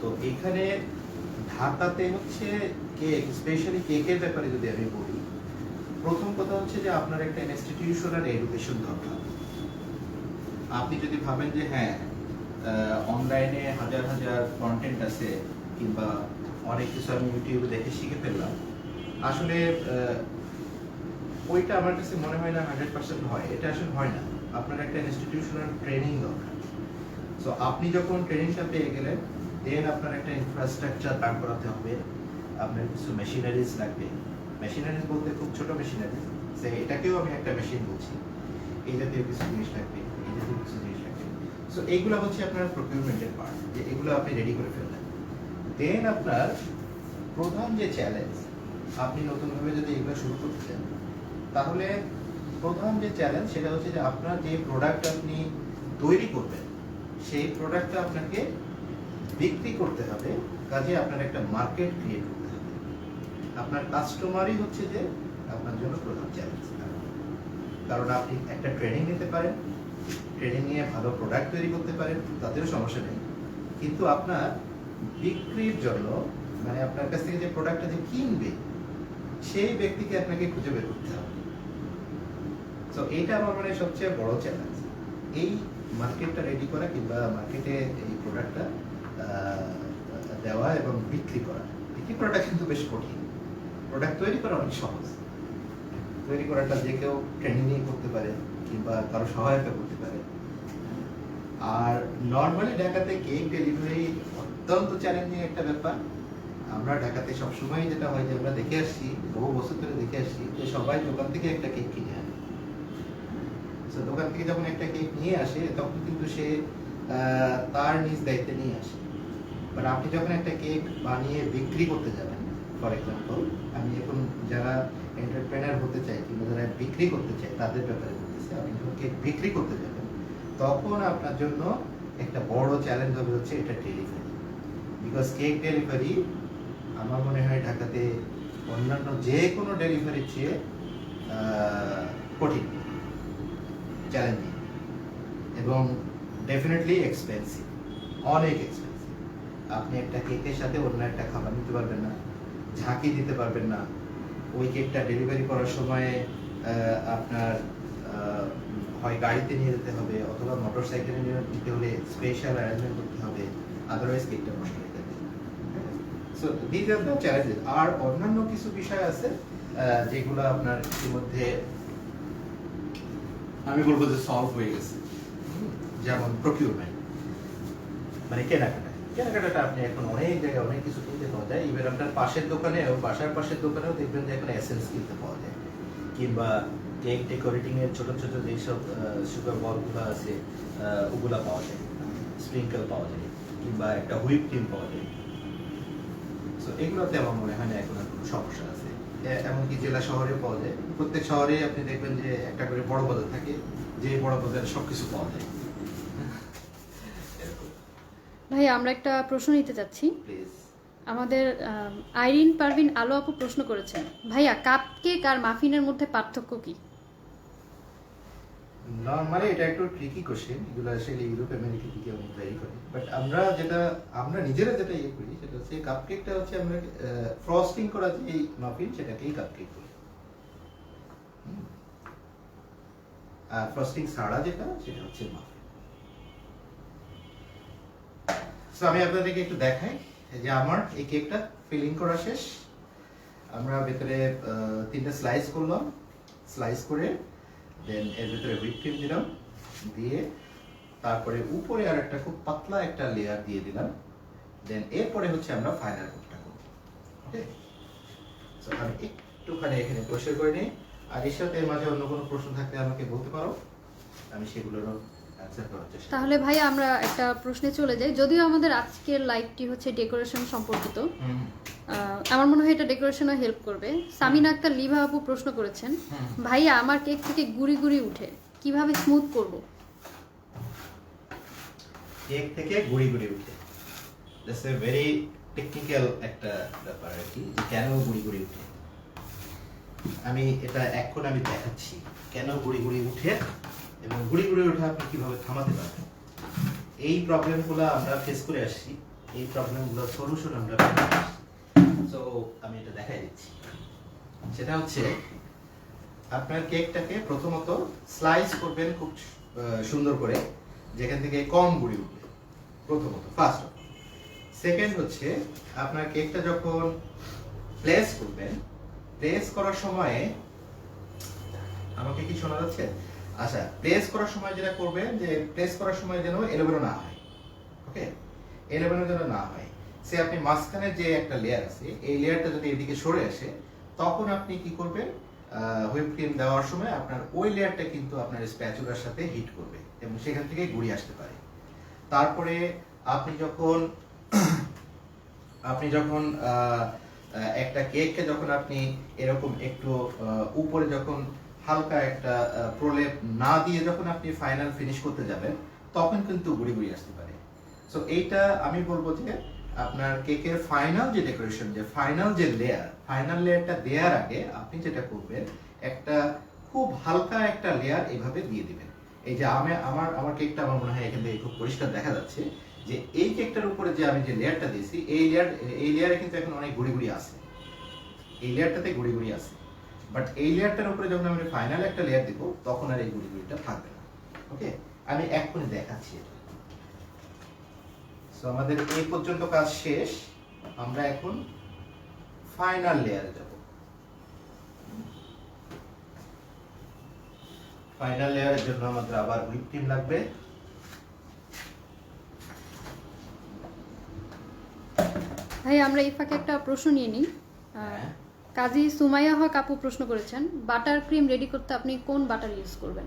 তো এখানে ঢাকাতে হচ্ছে কেক, স্পেশালি কেকের ব্যাপারে যদি আমি বলি, প্রথম কথা হচ্ছে যে আপনার একটা ইনস্টিটিউশনাল এডুকেশন দরকার। আপনি যদি ভাবেন যে হ্যাঁ, অনলাইনে হাজার হাজার কন্টেন্ট আছে কিংবা অনেক কিছু আমি ইউটিউবে দেখে শিখে ফেললাম, আসলে ওইটা আমার কাছে মনে হয় না 100% হয়। এটা আসলে হয় না, আপনার একটা ইনস্টিটিউশনাল ট্রেনিং দরকার। সো আপনি যখন ট্রেনিংটা পেয়ে গেলেন, দেন আপনার একটা ইনফ্রাস্ট্রাকচার দাঁড় করাতে হবে, আপনার কিছু মেশিনারিজ লাগবে। মেশিনারিজ বলতে খুব ছোট মেশিনারিজ, সে এটাকেও আমি একটা মেশিন বলছি। এই জাতীয় কিছু জিনিস লাগবে, এই জাতীয় কিছু জিনিস লাগবে। সো এইগুলো হচ্ছে আপনার প্রকিউরমেন্টের পার্ট, যে এগুলো আপনি রেডি করে ফেললেন। দেন আপনার প্রধান যে চ্যালেঞ্জ, আপনি নতুনভাবে যদি এগুলো শুরু করতে চান, তাহলে প্রধান যে চ্যালেঞ্জ সেটা হচ্ছে যে আপনার যে প্রোডাক্ট আপনি তৈরি করবেন, সেই প্রোডাক্টটা আপনাকে বিক্রি করতে হবে। কাজে আপনার একটা মার্কেট ক্রিয়েট করতে হবে। আপনার কাস্টমারই হচ্ছে যে আপনার জন্য প্রধান চ্যালেঞ্জ। কারণ আপনি একটা ট্রেনিং নিতে পারেন, ট্রেনিং নিয়ে ভালো প্রোডাক্ট তৈরি করতে পারেন, তাতেও সমস্যা নেই। কিন্তু আপনার বিক্রির জন্য, মানে আপনার কাছ থেকে যে প্রোডাক্টটা যে কিনবে, সেই ব্যক্তিকে আপনাকে খুঁজে বের করতে হবে। তো এইটা আমার মানে সবচেয়ে বড় চ্যালেঞ্জ, এই মার্কেটটা রেডি করা কিংবা মার্কেটে এই প্রোডাক্টটা দেওয়া এবং বিক্রি করা। বিক্রি করাটা কিন্তু বেশ কঠিন, প্রোডাক্ট তৈরি করা অনেক সহজ। তৈরি করাটা যে কেউ ট্রেনিং নিয়ে করতে পারে কিংবা কারো সহায়তা করতে পারে। আর নর্মালি ঢাকাতে কেক ডেলিভারি অত্যন্ত চ্যালেঞ্জিং একটা ব্যাপার। আমরা ঢাকাতে সবসময় যেটা হয় যে আমরা দেখে আসছি, বহু বছর ধরে দেখে আসছি, যে সবাই দোকান থেকে একটা কেক কিনে আনে। তো দোকান থেকে যখন একটা কেক নিয়ে আসে, তখন কিন্তু সে তার নিজ দায়িত্বে নিয়ে আসে। বাট আপনি যখন একটা কেক বানিয়ে বিক্রি করতে যাবেন, ফর এক্সাম্পল আমি এখন যারা এন্টারপ্রেনার হতে চাই কিংবা যারা বিক্রি করতে চাই তাদের ব্যাপারে বলতেছি, আপনি যখন কেক বিক্রি করতে যাবেন, তখন আপনার জন্য একটা বড় চ্যালেঞ্জ হবে হচ্ছে এটা ডেলিভারি। বিকজ কেক ডেলিভারি আমার মনে হয় ঢাকাতে অন্যান্য যে কোনো ডেলিভারির চেয়ে কঠিন, চ্যালেঞ্জিং এবং ডেফিনেটলি এক্সপেন্সিভ, অনেক এক্সপেন্সিভ। আপনি একটা কেকের সাথে অন্য একটা খাবার নিতে পারবেন না, ঝাঁকি দিতে পারবেন না। ওই কেকটা ডেলিভারি করার সময় আপনার হয় গাড়িতে নিয়ে যেতে হবে অথবা মোটর সাইকেলে নিয়ে যেতে হলে স্পেশাল অ্যারেঞ্জমেন্ট করতে হবে, আদারওয়াইজ কেকটা নষ্ট হয়ে যাবে। So this are the challenges. আর অন্যান্য কিছু বিষয় আছে যেগুলো আপনার ইতিমধ্যে আমি বলবো যে সলভ হয়ে গেছে। যেমন প্রকিউরমেন্ট, মানে কেনাকাটাটা আপনি এখন অনেক জায়গায় অনেক কিছু কিনতে পাওয়া যায়। ইভেন আপনার পাশের দোকানেও, বাসার পাশের দোকানেও দেখবেন যে এখন এসেন্স কিনতে পাওয়া যায়, কিংবা কেক ডেকোরেটিং এর ছোট ছোট যেসব সুগার বলগুলো আছে ওগুলা পাওয়া যায়, স্প্রিঙ্কেল পাওয়া যায়, কিংবা একটা হুইপ ক্রিম পাওয়া যায়। সো এগুলোতে আমার মনে হয় না এখন আর কোনো সমস্যা আছে। এমনকি জেলা শহরেও পাওয়া যায়, প্রত্যেক শহরে আপনি দেখবেন যে একটা করে বড় বাজার থাকে, যে বড় বাজারে সবকিছু পাওয়া যায়। ভাইয়া আমরা একটা প্রশ্ন নিতে চাচ্ছি। প্লিজ। আমাদের আইরিন পারভিন আলো আপু প্রশ্ন করেছেন, ভাইয়া কাপ কেক আর মাফিনের মধ্যে পার্থক্য কি? নরমালি এটা একটু ট্রিকি কোশ্চেন, এগুলো আসলে ইউরোপ আমেরিকা থেকে অনেক ভ্যারি করে। বাট আমরা নিজেরা যেটা ইয়ে করি সেটা হচ্ছে কাপকেকটা হচ্ছে আমরা ফ্রস্টিং করা যে এই মাফিন সেটাকেই কাপকেক বলি, আর ফ্রস্টিং ছাড়া যেটা সেটা হচ্ছে মাফিন। সো আমি আপনাদেরকে একটু দেখাই যে আমার এই কেকটা ফিলিং করা শেষ। আমরা ভেতরে 3টা স্লাইস করলাম, স্লাইস করে দেন এর ভিতরে হুইপ ক্রিম দিলাম, দিয়ে তারপরে উপরে আর একটা খুব পাতলা একটা লেয়ার দিয়ে দিলাম। দেন এরপরে হচ্ছে আমরা ফাইনাল কোটটা করব। ওকে, সো আমি একটুখানি এখানে পরিষ্কার করে নিই। আর এর সাথে এর মাঝে অন্য কোনো প্রশ্ন থাকলে আমাকে বলতে পারো, আমি সেগুলোরও অ্যানসার করার চেষ্টা করব। তাহলে ভাইয়া আমরা একটা প্রশ্নে চলে যাই। যদিও আমাদের আজকের লাইভটি হচ্ছে ডেকোরেশন সম্পর্কিত, আমার মনে হয় এটা ডেকোরেশনে হেল্প করবে। সামিনা আক্তার লিভা আপু প্রশ্ন করেছেন, ভাইয়া আমার কেক থেকে গুড়ি গুড়ি উঠে, কিভাবে স্মুথ করব? কেক থেকে গুড়ি গুড়ি উঠে, দ্যাটস এ ভেরি টেকনিক্যাল একটা ব্যাপার আর কি, যে কেন গুড়ি গুড়ি উঠে। আমি দেখাচ্ছি কেন গুড়ি গুড়ি উঠে এবং গুড়ি গুড়ি উঠে আপনি কিভাবে থামাতে পারবেন। এই প্রবলেমগুলো আমরা ফেস করে আসছি, এই প্রবলেমগুলো সলিউশন আমরা পেয়ে আসছি। সো আমি এটা দেখাই দিচ্ছি। সেটা হচ্ছে আপনার কেকটাকে প্রথমত স্লাইস করবেন খুব সুন্দর করে, যেখান থেকে কম গুড়ি উঠবে, প্রথমত ফার্স্ট অফ। সেকেন্ড হচ্ছে আপনার কেকটা যখন প্লেস করবেন, প্লেস করার সময়ে, আমাকে কি শোনা যাচ্ছে? আচ্ছা, প্লেস করার সময় যেটা করবেন, যে প্লেস করার সময় যেন এলোমেলো না হয়। ওকে, এলোমেলো যেন না হয়। সে আপনি মাঝখানে যে একটা লেয়ার আছে, এই লেয়ারটা যদি এদিকে সরে আসে, তখন আপনি কি করবেন, হুইপ ক্রিম দেওয়ার সময় আপনার ওই লেয়ারটা কিন্তু আপনার স্প্যাচুলার সাথে হিট করবে এবং সেখান থেকে গুড়ি আসতে পারে। তারপরে আপনি যখন একটা কেককে যখন আপনি এরকম একটু উপরে যখন হালকা একটা প্রলেপ না দিয়ে যখন আপনি ফাইনাল ফিনিশ করতে যাবেন, তখন কিন্তু গুড়ি গুড়ি আসতে পারে। সো এইটা আমি বলবো যে আপনার কেকের ফাইনাল যে ডেকোরেশন, যে ফাইনাল লেয়ারটা দেওয়ার আগে আপনি যেটা করবেন, একটা খুব হালকা একটা লেয়ার এভাবে দিয়ে দিবেন। এই যে আমার কেকটা আমার মনে হয় এখান থেকে খুব পরিষ্কার দেখা যাচ্ছে যে এই কেকটার উপরে যে আমি যে লেয়ারটা দিয়েছি, এই লেয়ারে কিন্তু এখন অনেক গুড়ি গুড়ি আছে, এই লেয়ারটাতে গুড়ি গুড়ি আছে। বাট এই লেয়ারটার উপরে যখন আমি ফাইনাল একটা লেয়ার দিব, তখন আর এই গুড়ি গুড়িটা থাকবে না। ওকে, আমি এক্ষুনি দেখাচ্ছি এটা। সো আমাদের এই পর্যন্ত কাজ শেষ, আমরা এখন ফাইনাল লেয়ারে যাব। ফাইনাল লেয়ারের জন্য আমাদের আবার হুইপ ক্রিম লাগবে। ভাই আমরা এই ফাঁকে একটা প্রশ্ন নিয়ে নিই। কাজী সুমাইয়া হক আপু প্রশ্ন করেছেন, বাটার ক্রিম রেডি করতে আপনি কোন বাটার ইউজ করবেন?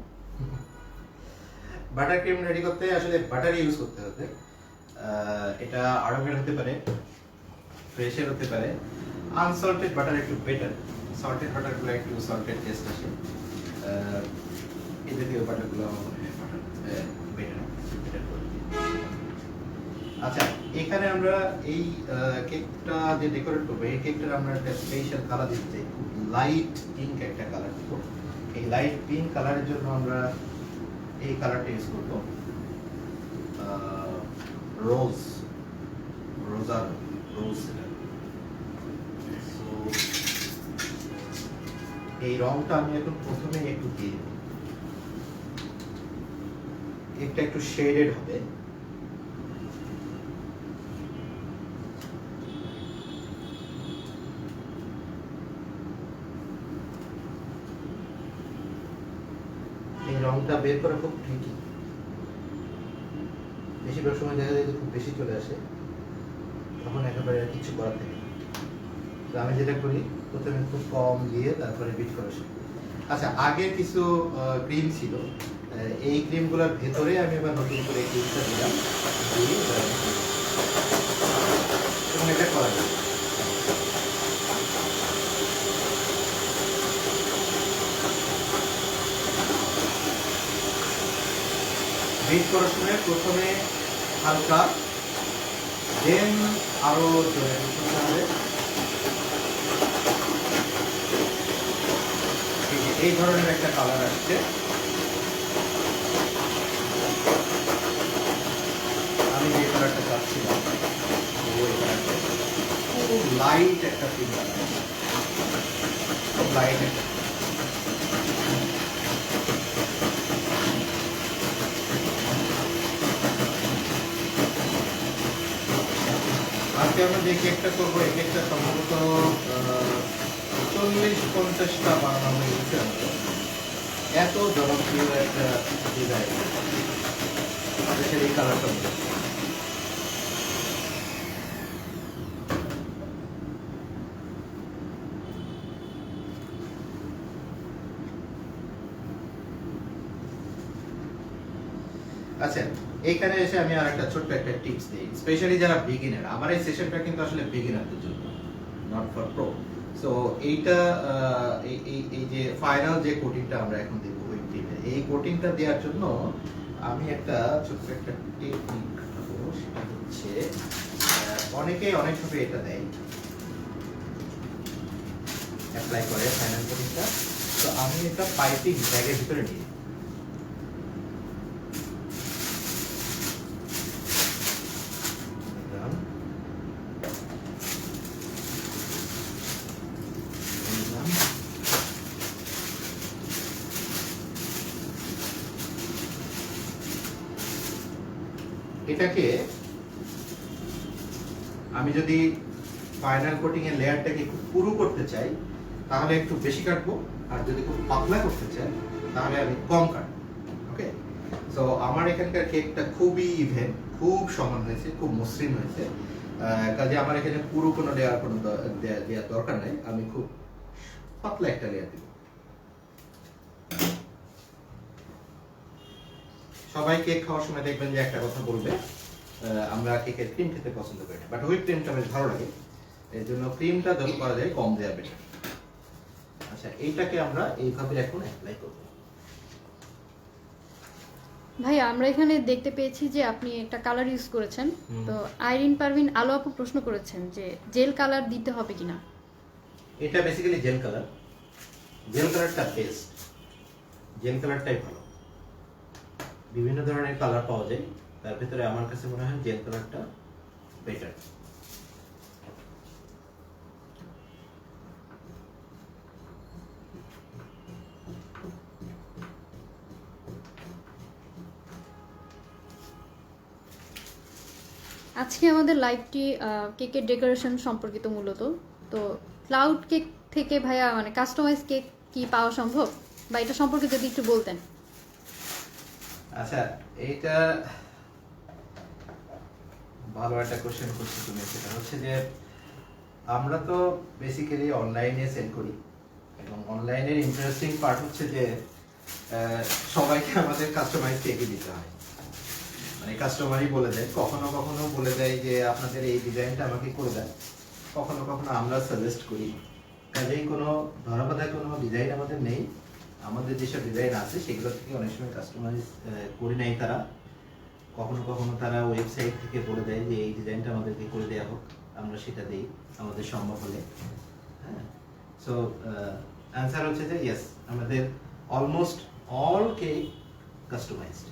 বাটার ক্রিম রেডি করতে আসলে বাটার ইউজ করতে হবে। এটা আরবের হতে পারে, ফ্রেশের হতে পারে। আনসল্টেড বাটার একটু বেটার, সল্টেড বাটারগুলো একটু সল্টেড টেস্ট আসে। এই জাতীয় বাটারগুলো আমার মনে হয় বেটার। আচ্ছা, এখানে আমরা এই কেকটা যে ডেকোরেট করবো, এই কেকটার আমরা একটা স্পেশাল কালার দিতে চাই, খুব লাইট পিঙ্ক একটা কালার দিব। এই লাইট পিঙ্ক কালারের জন্য আমরা এই কালারটা ইউজ করবো, রোজ সেটা। এই রংটা আমি এখন প্রথমে একটু দিয়ে দেব, এটা একটু শেডেড হবে। এই রংটা বের করা খুব ট্রিকি, বেশিরভাগ সময় দেখা যায় যে খুব বেশি চলে আসে, তখন একেবারে আর কিছু করার থাকে না। তো আমি যেটা করি, প্রথমে খুব কম দিয়ে তারপরে বিট করা শুরু করি। আচ্ছা, আগে কিছু ক্রিম ছিল, এই ক্রিমগুলোর ভেতরে আমি এবার নতুন করে এই ক্রিমটা দিলাম, দিয়ে এবং এটা করা যায়। বিট করার সময় প্রথমে হালকা, দেন আরো জোরে করতে হবে। এই ধরনের একটা কালার আসছে। আমি যে কালারটা চাচ্ছিলাম ওই কালারটা, খুব লাইট একটা ফিল কালার, খুব লাইট একটা। আজকে আমরা যে কেকটা করবো, এই কেকটা সম্ভবত 40-50টা বানানো হয়ে গেছে আমাদের। এত জনপ্রিয় একটা ডিজাইন, এই কালারটা। আচ্ছা, এইখানে এসে আমি আর একটা ছোট্ট একটা টিপস দিই, স্পেশালি যারা বিগিনার। আমার এই সেশনটা কিন্তু আসলে বিগিনারদের জন্য, নট ফর প্রো। সো এইটা এই যে ফাইনাল যে কোটিংটা আমরা এখন দেব হুইপ ক্রিমে, এই কোটিংটা দেওয়ার জন্য আমি একটা ছোট্ট একটা টেকনিক দেবো। সেটা হচ্ছে অনেকে অনেকভাবে এটা দেয়, অ্যাপ্লাই করে ফাইনাল কোটিংটা। তো আমি এটা পাইপিং ব্যাগের ভিতরে নিই। এটাকে আমি যদি ফাইনাল কোটিং এর লেয়ারটাকে খুব পুরু করতে চাই তাহলে একটু বেশি কাটবো, আর যদি খুব পাতলা করতে চাই তাহলে আমি কম কাটবো। ওকে, সো আমার এখানকার কেকটা খুবই ইভেন, খুব সমান হয়েছে, খুব মসৃণ হয়েছে। কাজে আমার এখানে পুরো কোনো লেয়ার কোনো দেওয়ার দরকার নাই, আমি খুব পাতলা একটা লেয়ার দিব। সবাই কেক খাওয়ার সময় দেখবেন যে একটা কথা বলবে, আমরা কেকের ক্রিম খেতে পছন্দ করি না, বাট হুইপ ক্রিমটা বেশ ভালো লাগে, এর জন্য ক্রিমটা যত করা যায় কম দেওয়া বেটার। আচ্ছা, এইটাকে আমরা এইভাবে এখন অ্যাপ্লাই করব। ভাই আমরা এখানে দেখতে পেয়েছি যে আপনি একটা কালার ইউজ করেছেন, তো আইরিন পারভিন আলো আপু প্রশ্ন করেছেন যে জেল কালার দিতে হবে কিনা। এটা বেসিক্যালি জেল কালার, জেল কালারটা বেস্ট, জেল কালারটাই ভালো। বিভিন্ন ধরনের কালার পাওয়া যায়, তার ভিতরে আমার কাছে মনে হয় জেল কালারটা বেটার। আজকে আমাদের লাইভটি কেকের ডেকোরেশন সম্পর্কিত মূলত। তো ক্লাউড কেক থেকে ভাইয়া মানে কাস্টমাইজ কেক কি পাওয়া সম্ভব, বা এটা সম্পর্কে যদি একটু বলতেন। আচ্ছা, এইটা ভালো একটা কোশ্চেন করছো তুমি। সেটা হচ্ছে যে আমরা তো বেসিক্যালি অনলাইনে সেল করি, এবং অনলাইনের ইন্টারেস্টিং পার্ট হচ্ছে যে সবাইকে আমাদের কাস্টমাইজ কেকই দিতে হয়। মানে কাস্টমারই বলে দেয়, কখনো কখনো বলে দেয় যে আপনাদের এই ডিজাইনটা আমাকে করে দেন, কখনো কখনো আমরা সাজেস্ট করি। কাজেই কোনো ধরাবাঁধা কোনো ডিজাইন আমাদের নেই, আমাদের যেসব ডিজাইন আছে সেগুলো থেকে অনেক সময় কাস্টমাইজ করে নেয় তারা। কখনো কখনো তারা ওয়েবসাইট থেকে বলে দেয় যে এই ডিজাইনটা আমাদেরকে করে দেওয়া হোক, আমরা সেটা দিই আমাদের সম্ভব হলে। হ্যাঁ, সো অ্যান্সার হচ্ছে যে ইয়েস, আমাদের অলমোস্ট অল কেক কাস্টমাইজড।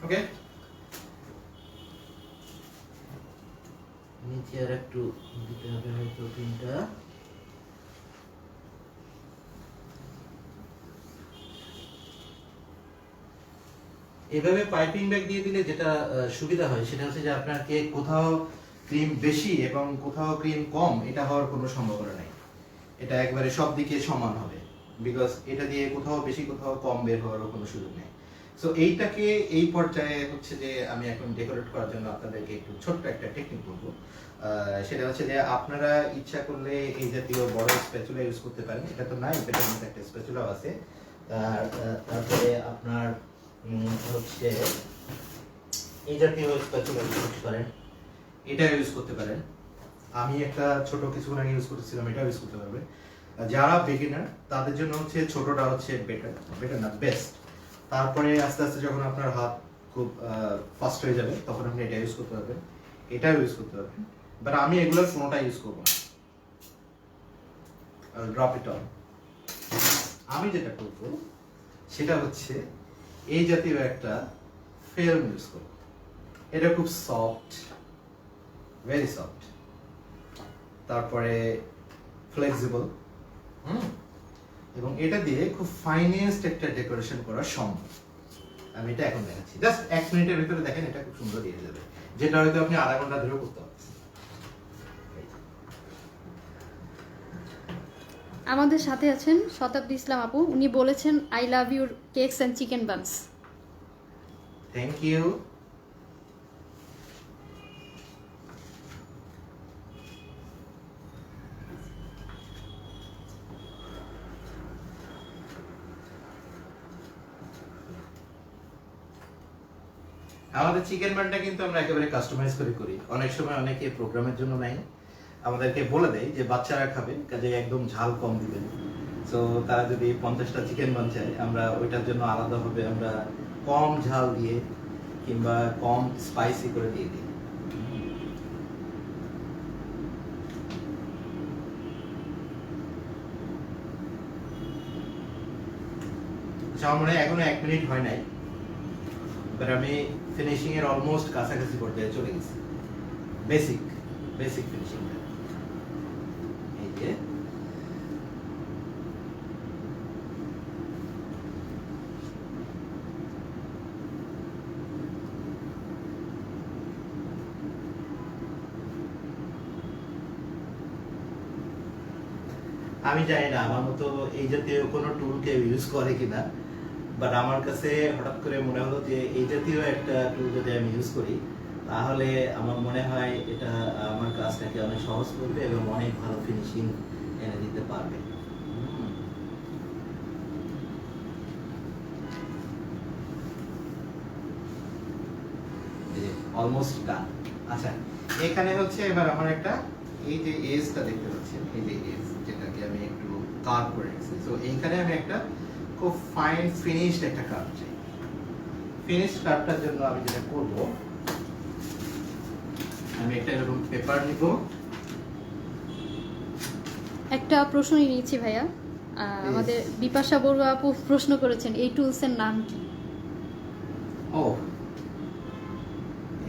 ওকে, নিচে আর একটু দিতে হবে হয়তো তিনটা। এভাবে পাইপিং ব্যাগ দিয়ে দিলে যেটা সুবিধা হয় সেটা হচ্ছে যে আপনার কেক কোথাও ক্রিম বেশি এবং কোথাও ক্রিম কম এটা হওয়ার কোনো সম্ভাবনা নাই। এটা একবারে সব দিকে সমান হবে, বিকজ এটা দিয়ে কোথাও বেশি কোথাও কম বের হওয়ার কোনো সুযোগ নেই। সো এইটাকে এই পর্যায়ে হচ্ছে যে আমি এখন ডেকোরেট করার জন্য আপনাদেরকে একটু ছোট্ট একটা টেকনিক বলবো। সেটা হচ্ছে যে আপনারা ইচ্ছা করলে এই জাতীয় বড় স্প্যাচুলা ইউজ করতে পারেন, এটা তো নাই, এটার মধ্যে একটা স্প্যাচুলাও আছে। তারপরে আপনার হচ্ছে এই জাতীয় স্প্যাচুলা ইউজ করতে পারেন, এটা ইউজ করতে পারেন। আমি একটা ছোট কিছুক্ষণ আগে ইউজ করতেছিলাম, এটা ইউজ করতে পারবেন। যারা বিগিনার তাদের জন্য হচ্ছে ছোটটা হচ্ছে বেটার না বেস্ট। তারপরে আস্তে আস্তে যখন আপনার হাত খুব ফাস্ট হয়ে যাবে তখন আপনি এটা ইউজ করতে পারবেন, এটাও ইউজ করতে পারবেন। বাট আমি এগুলোর কোনোটা ইউজ করবো না, ড্রপ ইট অন। আমি যেটা করবো সেটা হচ্ছে এই জাতীয় একটা ফিল্ম ইউজ করবো। এটা খুব সফট, ভেরি সফট, তারপরে ফ্লেক্সিবল, এবং এটা দিয়ে খুব ফাইনেস্ট একটা ডেকোরেশন করা সম্ভব। আমি এটা এখন দেখাচ্ছি, জাস্ট 1 মিনিটের ভিতরে দেখেন এটা খুব সুন্দর দিয়ে যাবে, যেটা হয়তো আপনি আধা ঘন্টা ধরে করতে পারবেন। আমাদের সাথে আছেন শতাব্দী ইসলাম আপু, উনি বলেছেন I love your cakes and chicken buns. Thank you. আমাদের চিকেন বানটা কিন্তু আমরা একেবারে কাস্টমাইজ করে করি। অনেক সময় অনেকে প্রোগ্রামের জন্য নেয়, আমাদেরকে বলে দেয় যে বাচ্চারা খাবে, কাজে একদম ঝাল কম দিবেন। সো তারা যদি 50টা চিকেন বান চায়, আমরা ওইটার জন্য আলাদাভাবে আমরা কম ঝাল দিয়ে কিংবা কম স্পাইসি করে দিয়ে দিই। আমার মনে হয় এখনো 1 মিনিট হয় নাই, বাট আমি ফিনিশিং এর অলমোস্ট কাছাকাছি পর্যায়ে চলে গেছি। বেসিক ফিনিশিং এই যে আমি জানি না আমার মতো এই জাতীয় কোনো টুল কেউ ইউজ করে কিনা, বাট আমার কাছে হঠাৎ করে মনে হলো যে এই জাতীয় একটা টুল যদি আমি ইউজ করি তাহলে আমার মনে হয় এটা আমার কাজটাকে অনেক সহজ করবে এবং অনেক ভালো ফিনিশিং এনে দিতে পারবে। Almost done. আচ্ছা, এখানে হচ্ছে এবার আমার একটা এই যে এজটা দেখতে পাচ্ছেন, এই যে এজ যেটাকে আমি একটু কার্ভ করে রেখেছি, সো এইখানে আমি একটা খুব ফাইন ফিনিশড একটা কার্ভ চাই। ফিনিশড কার্ভটার জন্য আমি যেটা করব, আমি একটা এরকম পেপার নিব। একটা প্রশ্ন নিয়েছি ভাইয়া, আমাদের বিপাশা বড়ুয়া আপু প্রশ্ন করেছেন এই টুলস এর নাম কি? ও,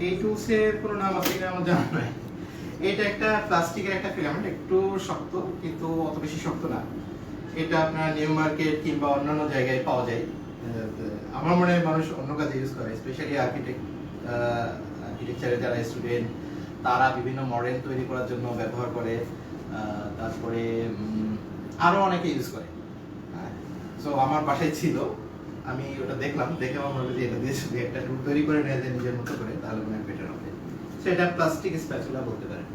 এই টুলসের কোনো নাম আছে কিনা আমার জানা নাই। এটা একটা প্লাস্টিকের একটা ফিলামেন্ট, একটু শক্ত কিন্তু অত বেশি শক্ত না। এটা আপনার নিউ মার্কেট কিংবা অন্যান্য জায়গায় পাওয়া যায়। আমার মনে হয় মানুষ অন্য কাজে ইউজ করে, স্পেশালি আর্কিটেকচারে যারা স্টুডেন্ট তারা বিভিন্ন মডেল তৈরি করার জন্য ব্যবহার করে। তারপরে আরো অনেকে ইউজ করে। সো আমার বাসায় ছিল, আমি ওটা দেখলাম, দেখে আমার মনে হলো যে এটা দিয়ে যদি একটা টুল তৈরি করে নেওয়া যায় নিজের মতো করে তাহলে মনে হয় বেটার হবে। সো এটা প্লাস্টিক স্প্যাচুলা বলতে পারেন।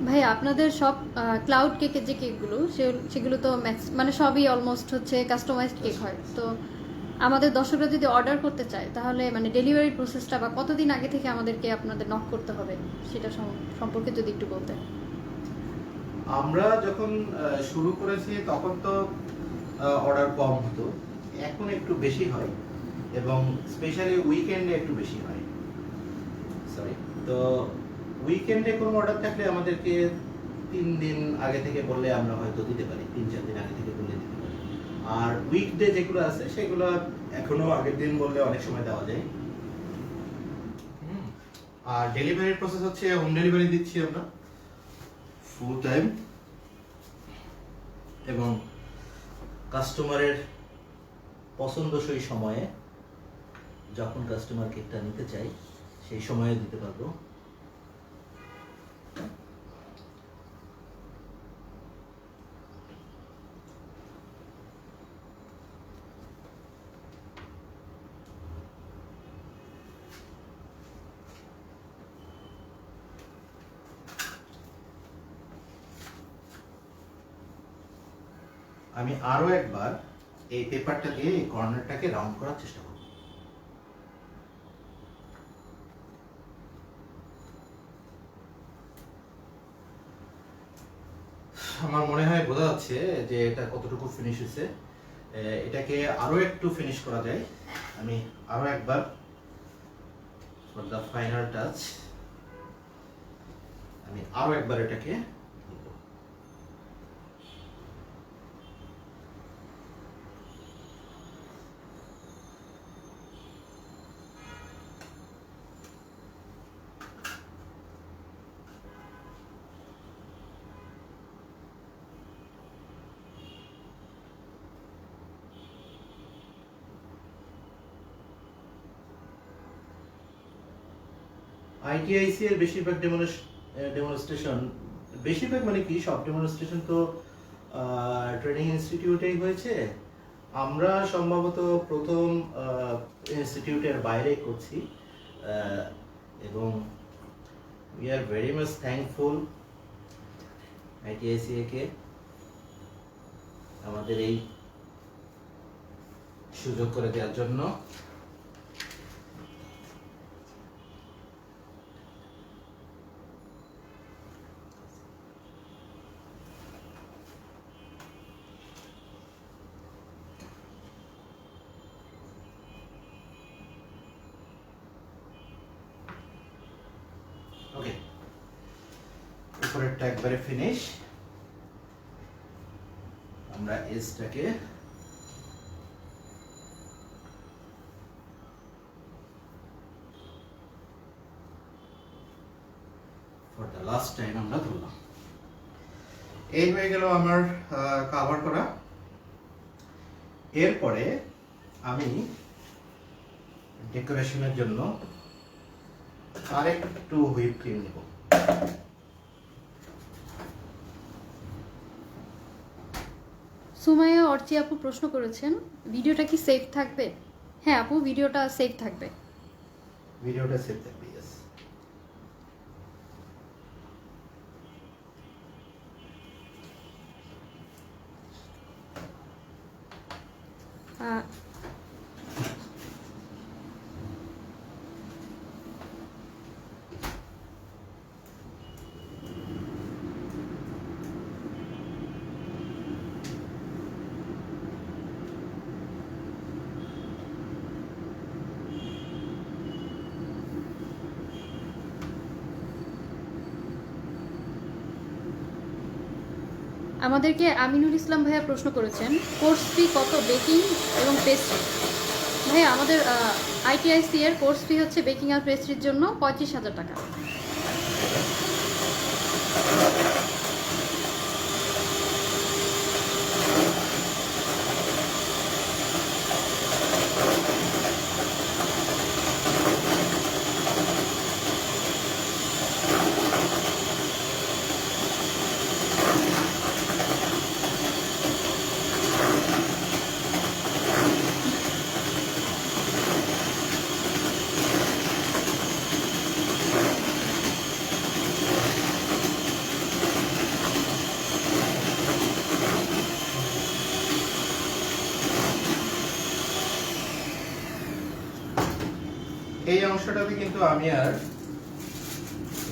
ভাই আপনাদের সব ক্লাউড কেকের যে কেকগুলো সেগুলো তো মানে সবই অলমোস্ট হচ্ছে কাস্টমাইজড কেক হয়, তো আমাদের দর্শকরা যদি অর্ডার করতে চায় তাহলে মানে ডেলিভারি প্রসেসটা বা কতদিন আগে থেকে আমাদেরকে আপনাদের নক করতে হবে সেটা সম্পর্কে যদি একটু বলতেন। আমরা যখন শুরু করেছি তখন তো অর্ডার কম হতো, এখন একটু বেশি হয়। এবং স্পেশালি উইকেন্ডে একটু বেশি হয়। সরি, তো উইকেন্ডে কোনো অর্ডার থাকলে আমাদেরকে 3 দিন আগে থেকে বললে আমরা হয়তো দিতে পারি, 3-4 দিন আগে থেকে বললে দিতে পারি। আর উইকডে যেগুলো আছে সেগুলো এখনো আগের দিন বললে অনেক সময় দেওয়া যায়। আর ডেলিভারি প্রসেস হচ্ছে হোম ডেলিভারি দিচ্ছি আমরা ফুল টাইম, এবং কাস্টমারের পছন্দসই সময়ে, যখন কাস্টমার কেকটা নিতে চাই সেই সময়ে দিতে পারবো। আমি আরো একবার এই পেপারটা দিয়ে এই কর্নারটাকে রাউন্ড করার চেষ্টা করব। আমার মনে হয় বোঝা যাচ্ছে যে এটা কতটুকু ফিনিশ হয়েছে। এটাকে আরো একটু ফিনিশ করা যায়। আমি আরো একবার ফর দ্য ফাইনাল টাচ আমি আরো একবার এটাকে আইটিআইসি এর বেশিরভাগ ডেমনস্ট্রেশন, বেশিরভাগ মানে কি, সব ডেমনস্ট্রেশন তো ট্রেনিং ইনস্টিটিউটেই হয়েছে। আমরা সম্ভবত প্রথম ইনস্টিটিউটের বাইরে করছি, এবং we are very much thankful ITICA কে আমাদের এই সুযোগ করে দেওয়ার জন্য। ওকে, উপরেরটা একবারে ফিনিশ। আমরা এজটাকে ফর দ্য লাস্ট টাইম আমরা ধরলাম। এই হয়ে গেল আমার কভার করা। এরপরে আমি ডেকোরেশনের জন্য আরেকটু হুইপ ক্রিম নেব। সুমাইয়া অর্চি আপু প্রশ্ন করেছেন, ভিডিওটা কি সেভ থাকবে? হ্যাঁ আপু, ভিডিওটা সেভ থাকবে। ভিডিওটা সেভ থাকবে, ইয়েস। আমাদেরকে আমিনুল ইসলাম ভাইয়া প্রশ্ন করেছেন, কোর্স ফি কত বেকিং এবং পেস্ট্রি? ভাইয়া আমাদের আইটিআইসি এর কোর্স ফি হচ্ছে বেকিং আর পেস্ট্রির জন্য 35,000 টাকা। এই অংশটাতে কিন্তু আমি আর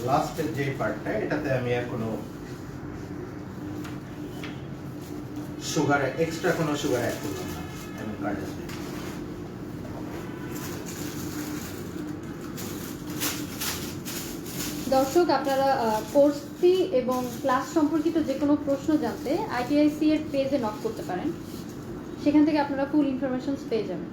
লাস্টের যে পার্টটা, এটাতে আমি আর কোনো সুগার, এক্সট্রা কোনো সুগার অ্যাড করলাম না, এবং কার্ডাস দর্শক আপনারা কোর্স ফি এবং ক্লাস সম্পর্কিত যে কোনো প্রশ্ন জানতে ITIC এর পেজে নক করতে পারেন, সেখান থেকে আপনারা ফুল ইনফরমেশনস পেয়ে যাবেন।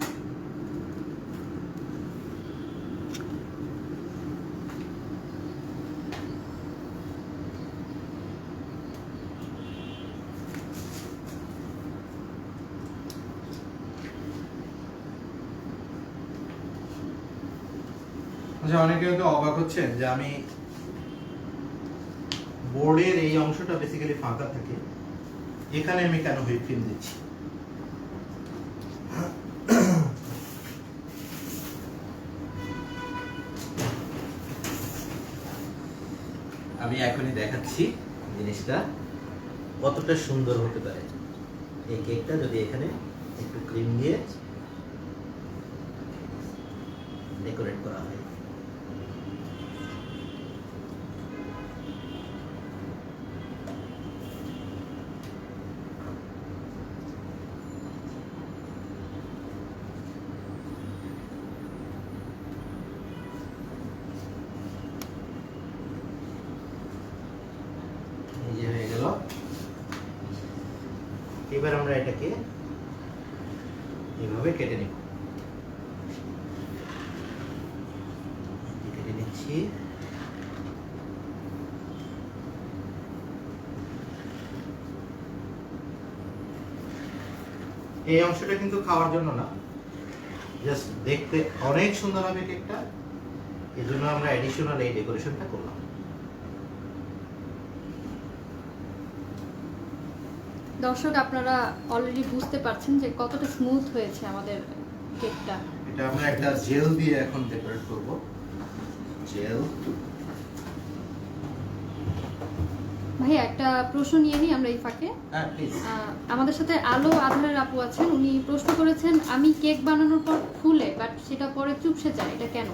আচ্ছা, অনেকে হয়তো অবাক হচ্ছেন যে আমি বোর্ডের এই অংশটা বেসিক্যালি ফাঁকা থাকে, এখানে আমি কেন হুইপ ক্রিম দিচ্ছি। আমি এখনই দেখাচ্ছি জিনিসটা কতটা সুন্দর হতে পারে। এই কেকটা যদি এখানে একটু ক্রিম দিয়ে ডেকোরেট করা হয়। এই যে হয়ে গেল। এবার আমরা এটাকে এইভাবে কেটে নিব। কেটে নিচ্ছি। এই অংশটা কিন্তু খাওয়ার জন্য না, জাস্ট দেখতে অনেক সুন্দর হবে কেকটা, এর জন্য আমরা অ্যাডিশনাল এই ডেকোরেশনটা করলাম। দর্শক আপনারা অলরেডি বুঝতে পারছেন যে কতটা স্মুথ হয়েছে আমাদের কেকটা। এটা আমরা একটা জেল দিয়ে এখন ডেকোরেট করব। জেল। ভাই একটা প্রশ্ন নিয়ে নিই আমরা এই ফাঁকে। হ্যাঁ প্লিজ। আমাদের সাথে আলো আধারের আপু আছেন, উনি প্রশ্ন করেছেন আমি কেক বানানোর পর ফুলে বাট সেটা পরে চুপসে যায়, এটা কেন?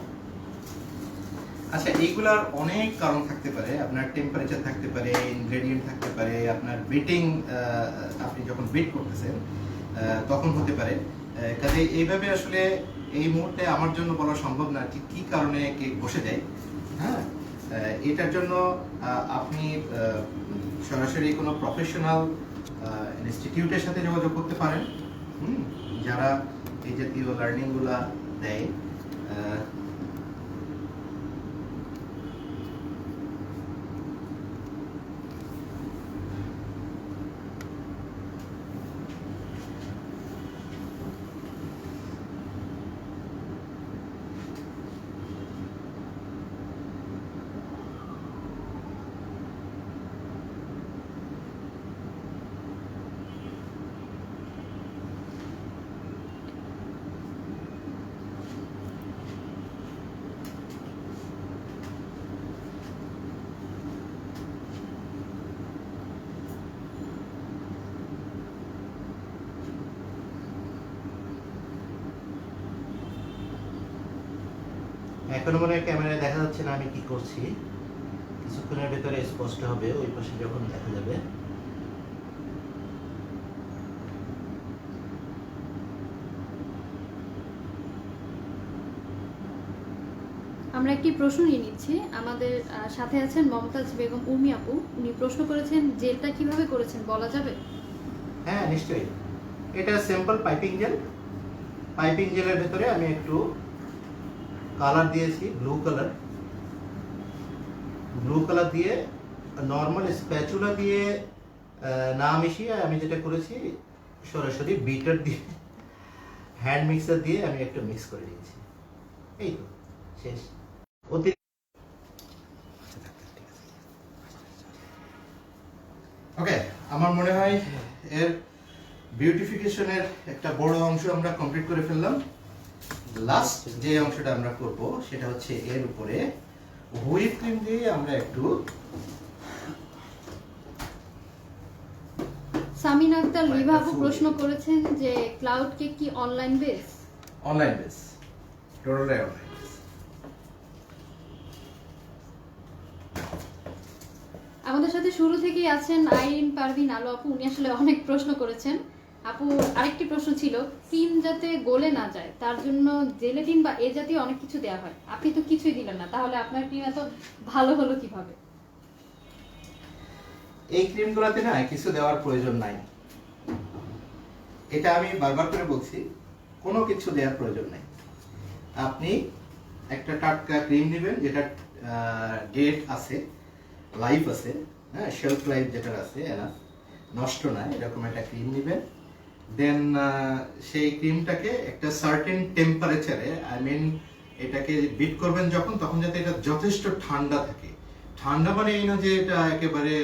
আচ্ছা, এইগুলার অনেক কারণ থাকতে পারে। আপনার টেম্পারেচার থাকতে পারে, ইনগ্রেডিয়েন্ট থাকতে পারে, আপনার বিটিং, আপনি যখন বিট করতেছেন তখন হতে পারে। কাজে এইভাবে আসলে এই মুহূর্তে আমার জন্য বলা সম্ভব না যে কি কারণে কেক বসে যায়। হ্যাঁ, এটার জন্য আপনি সরাসরি কোনো প্রফেশনাল ইনস্টিটিউটের সাথে যোগাযোগ করতে পারেন, যারা এই জাতীয় লার্নিংগুলা দেয়। এখন মনে হয় ক্যামেরায় দেখা যাচ্ছে না আমি কি করছি, কিছুক্ষণের ভেতরে স্পষ্ট হবে ওই পাশে যখন দেখা যাবে। আমরা একটি প্রশ্ন নিয়ে নিচ্ছি। আমাদের সাথে আছেন মমতাজ বেগম উর্মি আপু, উনি প্রশ্ন করেছেন জেলটা কিভাবে করেছেন বলা যাবে? হ্যাঁ নিশ্চয়ই, এটা সিম্পল পাইপিং জেল। পাইপিং জেলের ভেতরে আমি একটু কালার দিয়েছি, ব্লু কালার দিয়ে নর্মাল স্প্যাচুলা দিয়ে না মিশিয়ে আমি যেটা করেছি সরাসরি বিটার দিয়ে, হ্যান্ড মিক্সার দিয়ে আমি একটু মিক্স করে দিয়েছি। এই তো শেষ। ওকে, আমার মনে হয় এর বিউটিফিকেশনের একটা বড় অংশ আমরা কমপ্লিট করে ফেললাম। লাস্ট যে অংশটা আমরা করব সেটা হচ্ছে এর উপরে হুইপ ক্রিম দিয়ে আমরা একটু। সামিনা আক্তার লিভা আপু প্রশ্ন করেছেন যে ক্লাউড কেক কি online base? Online base, totally online base. আমাদের সাথে শুরু থেকেই আছেন আইরিন পারভিন আলো আপু, উনি আসলে অনেক প্রশ্ন করেছেন। আপু আরেকটি প্রশ্ন ছিল, ক্রিম যাতে গলে না যায় তার জন্য জেলেটিন বা এ জাতীয় অনেক কিছু দেওয়া হয়, আপনি তো কিছুই দিলেন না, তাহলে আপনার ক্রিম এত ভালো হলো কিভাবে? এই ক্রিমগুলোতে না কিছু দেওয়ার প্রয়োজন নাই, এটা আমি বারবার করে বলছি, কোনো কিছু দেওয়ার প্রয়োজন নাই। আপনি একটা টাটকা ক্রিম নেবেন যেটা ডেট আছে, লাইফ আছে, হ্যাঁ, শেলফ লাইফ যেটা আছে, এরা নষ্ট না, এরকম একটা ক্রিম নেবেন। দেন সেই ক্রিমটাকে একটা সার্টেন টেম্পারেচারে, আই মিন এটাকে বিট করবেন যখন, তখন যাতে এটা যথেষ্ট ঠান্ডা থাকে। ঠান্ডা মানে এই না যে এটা একেবারে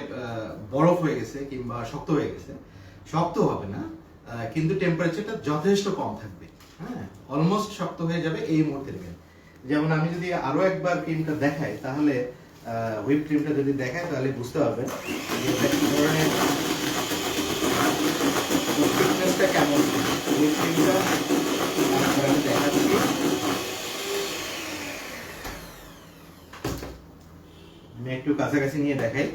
বরফ হয়ে গেছে কিংবা শক্ত হয়ে গেছে, শক্ত হবে না, কিন্তু টেম্পারেচারটা যথেষ্ট কম থাকবে, হ্যাঁ, অলমোস্ট শক্ত হয়ে যাবে এই মুহূর্তে নেবেন। যেমন আমি যদি আরো একবার ক্রিমটা দেখাই, তাহলে হুইপ ক্রিমটা যদি দেখায় তাহলে বুঝতে পারবেন যে এটা কি ধরনের, থিকনেসটা কেমন। হুইপ ক্রিমটা আমি দেখাচ্ছি, আমি একটু কাছাকাছি নিয়ে দেখাই।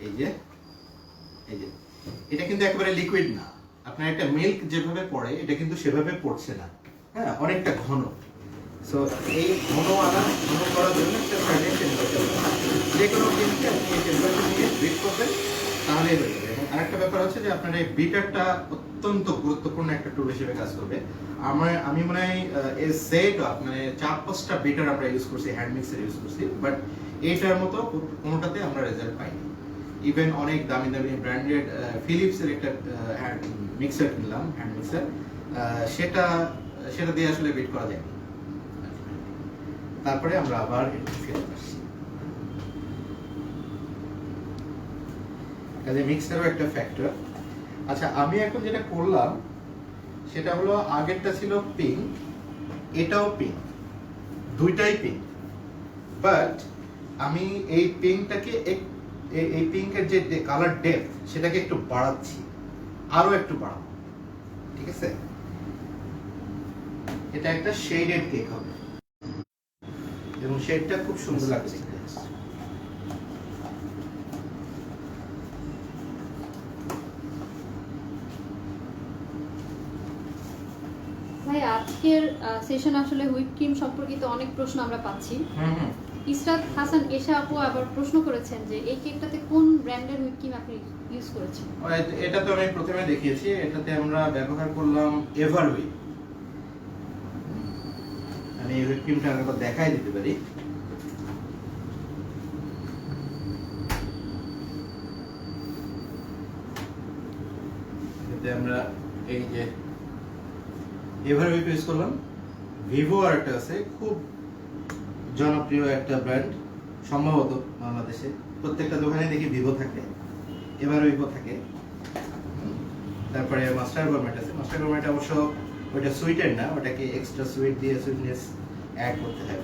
এই যে এটা কিন্তু একেবারে লিকুইড না, আপনার একটা মিল্ক যেভাবে পড়ে এটা কিন্তু সেভাবে পড়ছে না, হ্যাঁ, অনেকটা ঘন। সো এই ঘন করার জন্য একটা সার্টেন টেম্পারেচার, যে কোনো জিনিসকে আপনি এই টেম্পারেচার নিয়ে বিট করবেন তাহলেই হয়ে যাবে। এবং আরেকটা ব্যাপার হচ্ছে যে আপনার এই বিটারটা অত্যন্ত গুরুত্বপূর্ণ একটা টুল হিসেবে কাজ করবে। আমি মনে হয় এর সেট মানে 4-5টা বিটার আমরা ইউজ করছি, হ্যান্ড মিক্সার ইউজ করছি, বাট এইটার মতো কোনোটাতে আমরা রেজাল্ট পাইনি। ইভেন অনেক দামি দামি ব্র্যান্ডেড ফিলিপসের একটা হ্যান্ড মিক্সার কিনলাম, হ্যান্ড মিক্সার, সেটা দিয়ে আসলে বিট করা যায়। তারপরে আমরা আবার ফিরে আসছি, কাজে মিক্সারও একটা ফ্যাক্টর। আচ্ছা, আমি এখন যেটা করলাম সেটা হলো, আগেরটা ছিল পিঙ্ক, এটাও পিঙ্ক, দুইটাই পিঙ্ক, বাট আমি এই পিঙ্কটাকে এই পিঙ্কের যে কালার ডেপথ সেটাকে একটু বাড়াচ্ছি, আরো একটু বাড়াবো, ঠিক আছে? এটা একটা শেডেড কেক হবে এবং শেডটা খুব সুন্দর লাগছে। ভাই আজকের সেশন আসলে হুইপ ক্রিম সম্পর্কিত অনেক প্রশ্ন আমরা পাচ্ছি। ইসরাত হাসান এশা আপু আবার প্রশ্ন করেছেন যে এই কেকটাতে কোন ব্র্যান্ডের হুইপ ক্রিম আপনি ইউজ করেছেন? এটা তো আমি প্রথমে দেখিয়েছি, এটাতে আমরা ব্যবহার করলাম এভার হুইপ। আমি এই হুইপ ক্রিমটা একবার দেখাই দিতে পারি। এতে আমরা এই যে এভার হুইপ ইউজ করলাম। ভিভো আর একটা আছে, খুব জনপ্রিয় একটা ব্র্যান্ড, সম্ভবত বাংলাদেশে প্রত্যেকটা দোকানে দেখি ভিভো থাকে, এভার হুইপও থাকে। তারপরে মাস্টার গভর্নমেন্ট আছে, মাস্টার গভর্নমেন্ট অবশ্য ওইটা সুইটের না, ওটাকে এক্সট্রা সুইট দিয়ে সুইটনেস অ্যাড করতে হয়।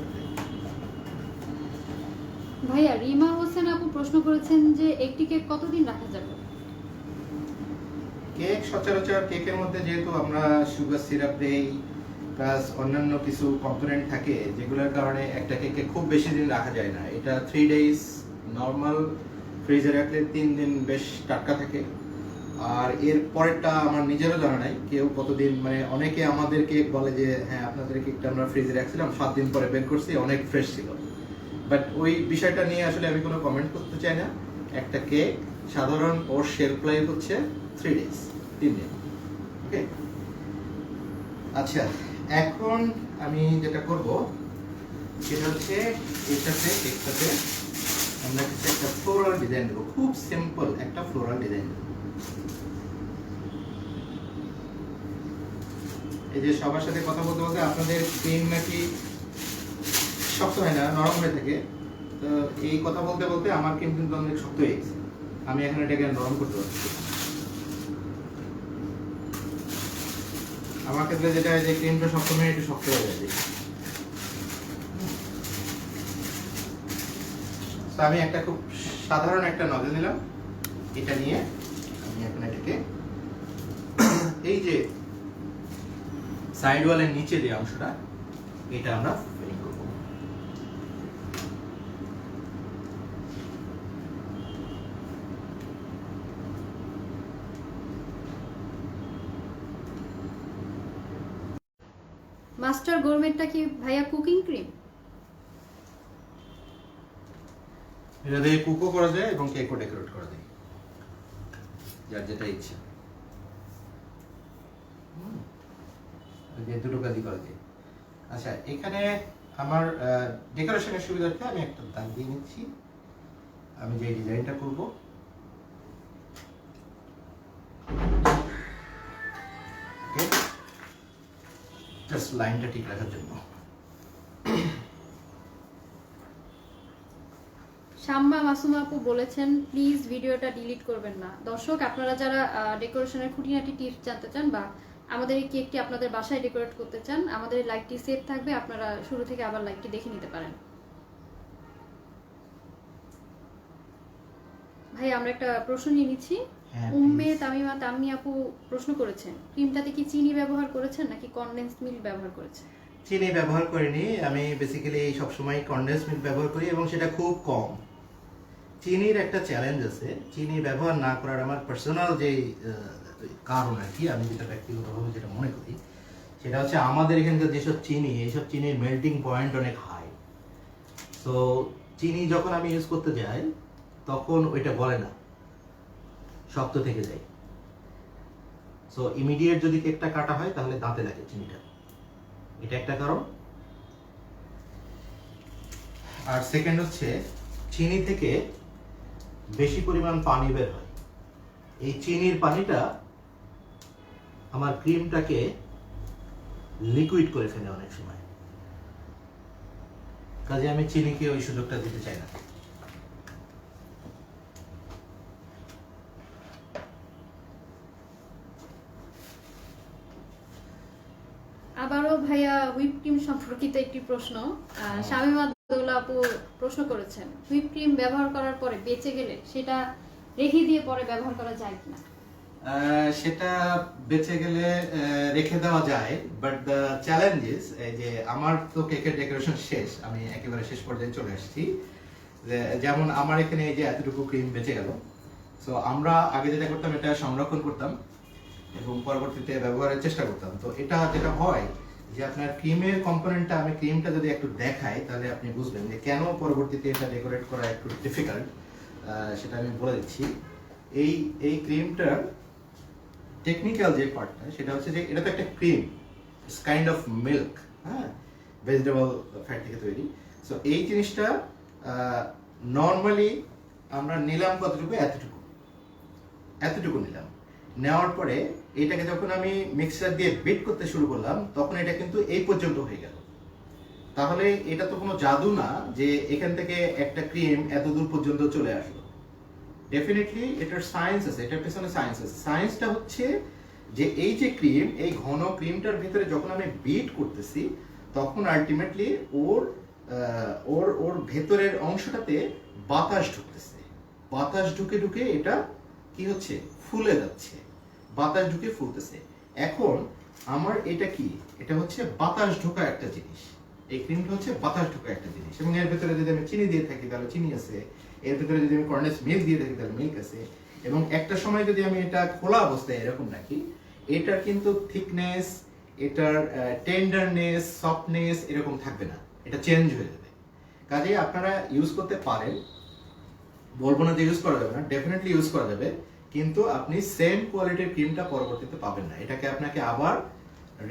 ভাইয়া রিমা হোসেন আপু প্রশ্ন করেছেন যে একটি কেক কতদিন রাখা যাবে? কেক সচরাচর কেকের মধ্যে যেহেতু আমরা সুগার সিরাপ দেই প্লাস অন্যান্য কিছু কম্পোনেন্ট থাকে যেগুলোর কারণে একটা কেকে খুব বেশি দিন রাখা যায় না। এটা 3 ডেজ নর্মাল, ফ্রিজে রাখলে 3 দিন বেশ টাটকা থাকে। আর এর পরেরটা আমার নিজেরও জানা নাই কেউ কতদিন, মানে অনেকে আমাদের কেক বলে যে হ্যাঁ আপনাদের কেকটা আমরা ফ্রিজে রাখছিলাম 7 দিন পরে বের করছি, অনেক ফ্রেশ ছিল, বাট ওই বিষয়টা নিয়ে আসলে আমি কোনো কমেন্ট করতে চাই না। একটা কেক সাধারণ ওর শেলফ লাইফ হচ্ছে 3 ডেজ, 3 দিন, ওকে? আচ্ছা, এখন আমি যেটা করব সেটা হচ্ছে কেকটাতে আমরা কিছু একটা ফ্লোরাল ডিজাইন দেবো, খুব সিম্পল একটা ফ্লোরাল ডিজাইন দেবো। এই যে সবার সাথে কথা বলতে বলতে আপনাদের স্কিন নাকি শক্ত হয় না, নরম হয়ে থাকে, তো এই কথা বলতে বলতে আমার স্কিন কিন্তু অনেক শক্ত হয়ে গেছে, আমি এখন এটাকে নরম করতে পারছি। আমার ক্ষেত্রে যেটা হয় যে ক্রিমটা সবসময় একটু শক্ত হয়ে যায়। তো আমি একটা খুব সাধারণ একটা নজল নিলাম, এটা নিয়ে আমি এখন এটাকে এই যে সাইড ওয়ালের নিচে যে অংশটা এটা আমরা ফিলিং করব। মাস্টার গোরমেটটা কি ভাইয়া কুকিং ক্রিম? এটা দিয়ে কুকও করা যায় এবং কেকও ডেকোরেট করা যায়, যার যেটা ইচ্ছা। দুটো কাজই করা যায়। আচ্ছা, এখানে আমার ডেকোরেশনের সুবিধার্থে আমি একটা দাগ দিয়ে নিচ্ছি। আমি যে ডিজাইনটা করব জাস্ট লাইনটা ঠিক রাখার জন্য। শাম্মা মাসুমা আপু বলেছেন প্লিজ ভিডিওটা ডিলিট করবেন না। দর্শক, আপনারা যারা ডেকোরেশনের খুঁটিনাটি টিপস জানতে চান বা আমাদের এই কেকটি আপনাদের বাসায় ডেকোরেট করতে চান, আমাদের লাইকটি সেভ থাকবে, আপনারা শুরু থেকে আবার লাইকটি দেখে নিতে পারেন। ভাই আমরা একটা প্রশ্ন নিয়ে নিচ্ছি। হ্যাঁ, উম্মে তামিমা তাম্মি আপু প্রশ্ন করেছেন ক্রিমটাতে কি চিনি ব্যবহার করেছেন নাকি কনডেন্সড মিল্ক ব্যবহার করেছেন? চিনি ব্যবহার করিনি, আমি বেসিক্যালি সবসময় কনডেন্স মিল্ক ব্যবহার করি এবং সেটা খুব কম। চিনির একটা চ্যালেঞ্জ আছে, চিনি ব্যবহার না করার আমার পার্সোনাল যে কারণ আর কি, আমি যেটা ব্যক্তিগতভাবে যেটা মনে করি সেটা হচ্ছে আমাদের এখানকার যেসব চিনি, এইসব চিনির মেল্টিং পয়েন্ট অনেক হাই। সো চিনি যখন আমি ইউজ করতে যাই তখন ওইটা গলে না, শক্ত থেকে যায়। সো ইমিডিয়েট যদি কেকটা কাটা হয় তাহলে দাঁতে লাগে চিনিটা, এটা একটা কারণ। আর সেকেন্ড হচ্ছে চিনি থেকে বেশি পরিমাণ পানি বের হয়। এই চিনির পানিটা আমার ক্রিমটাকে লিকুইড করে ফেলে অনেক সময়, কাজে আমি চিনিকে ওই সুযোগটা দিতে চাই না। আবারও ভাইয়া হুইপ ক্রিম সম্পর্কিত একটি প্রশ্ন। শামীমা দৌলা আপু প্রশ্ন করেছেন হুইপ ক্রিম ব্যবহার করার পরে বেঁচে গেলে সেটা রেখে দিয়ে পরে ব্যবহার করা যায় কিনা? সেটা বেঁচে গেলে রেখে দেওয়া যায়, বাট দ্য চ্যালেঞ্জ ইজ এই যে আমার তো কেকের ডেকোরেশন শেষ, আমি একেবারে শেষ পর্যায়ে চলে আসছি। যেমন আমার এখানে এই যে এতটুকু ক্রিম বেঁচে গেল। সো আমরা আগে যেটা করতাম এটা সংরক্ষণ করতাম এবং পরবর্তীতে ব্যবহারের চেষ্টা করতাম। তো এটা যেটা হয় যে আপনার ক্রিমের কম্পোনেন্টটা, আমি ক্রিমটা যদি একটু দেখাই তাহলে আপনি বুঝবেন যে কেন পরবর্তীতে এটা ডেকোরেট করা একটু ডিফিকাল্ট। সেটা আমি বলে দিচ্ছি। এই ক্রিমটার টেকনিক্যাল যে পার্টটা সেটা হচ্ছে যে এটা তো একটা cream, it's kind of milk, হ্যাঁ, ভেজিটেবল ফ্যাট থেকে তৈরি। সো এই জিনিসটা নর্মালি আমরা নিলাম কতটুকু, এতটুকু নিলাম। নেওয়ার পরে এটাকে যখন আমি মিক্সার দিয়ে বিট করতে শুরু করলাম তখন এটা কিন্তু এই পর্যন্ত হয়ে গেল। তাহলে এটা তো কোনো জাদু না যে এখান থেকে একটা ক্রিম এত দূর পর্যন্ত চলে আসলো। ডেফিনেটলি এটার সায়েন্স আছে, এটার পেছনে সায়েন্স আছে। সায়েন্সটা হচ্ছে যে এই যে ক্রিম, এই ঘন ক্রিমটার ভিতরে যখন আমি বিট করতেছি তখন আলটিমেটলি ওর ভেতরের অংশটাতে বাতাস ঢুকতেছে। বাতাস ঢুকে ঢুকে এটা কি হচ্ছে, ফুলে যাচ্ছে, বাতাস ঢুকে ফুলতেছে। এখন আমার এটা কি, এটা হচ্ছে বাতাস ঢোকা একটা জিনিস। এই ক্রিমটা হচ্ছে বাতাস ঢোকা একটা জিনিস এবং এর ভিতরে যদি আমি চিনি দিয়ে থাকি তাহলে চিনি আছে, এর ভিতরে যদি আমি কনডেন্স মিল্ক দিয়ে থাকি তাহলে মিল্ক আছে। এবং একটা সময় যদি আমি এটা খোলা অবস্থায় এরকম রাখি, এটার কিন্তু থিকনেস, এটার টেন্ডারনেস, সফটনেস এরকম থাকবে না, এটা চেঞ্জ হয়ে যাবে। কাজেই আপনারা ইউজ করতে পারেন, বলবো না যে ইউজ করা যাবে না, ডেফিনেটলি ইউজ করা যাবে, কিন্তু আপনি সেম কোয়ালিটির ক্রিমটা পরবর্তীতে পাবেন না। এটাকে আপনাকে আবার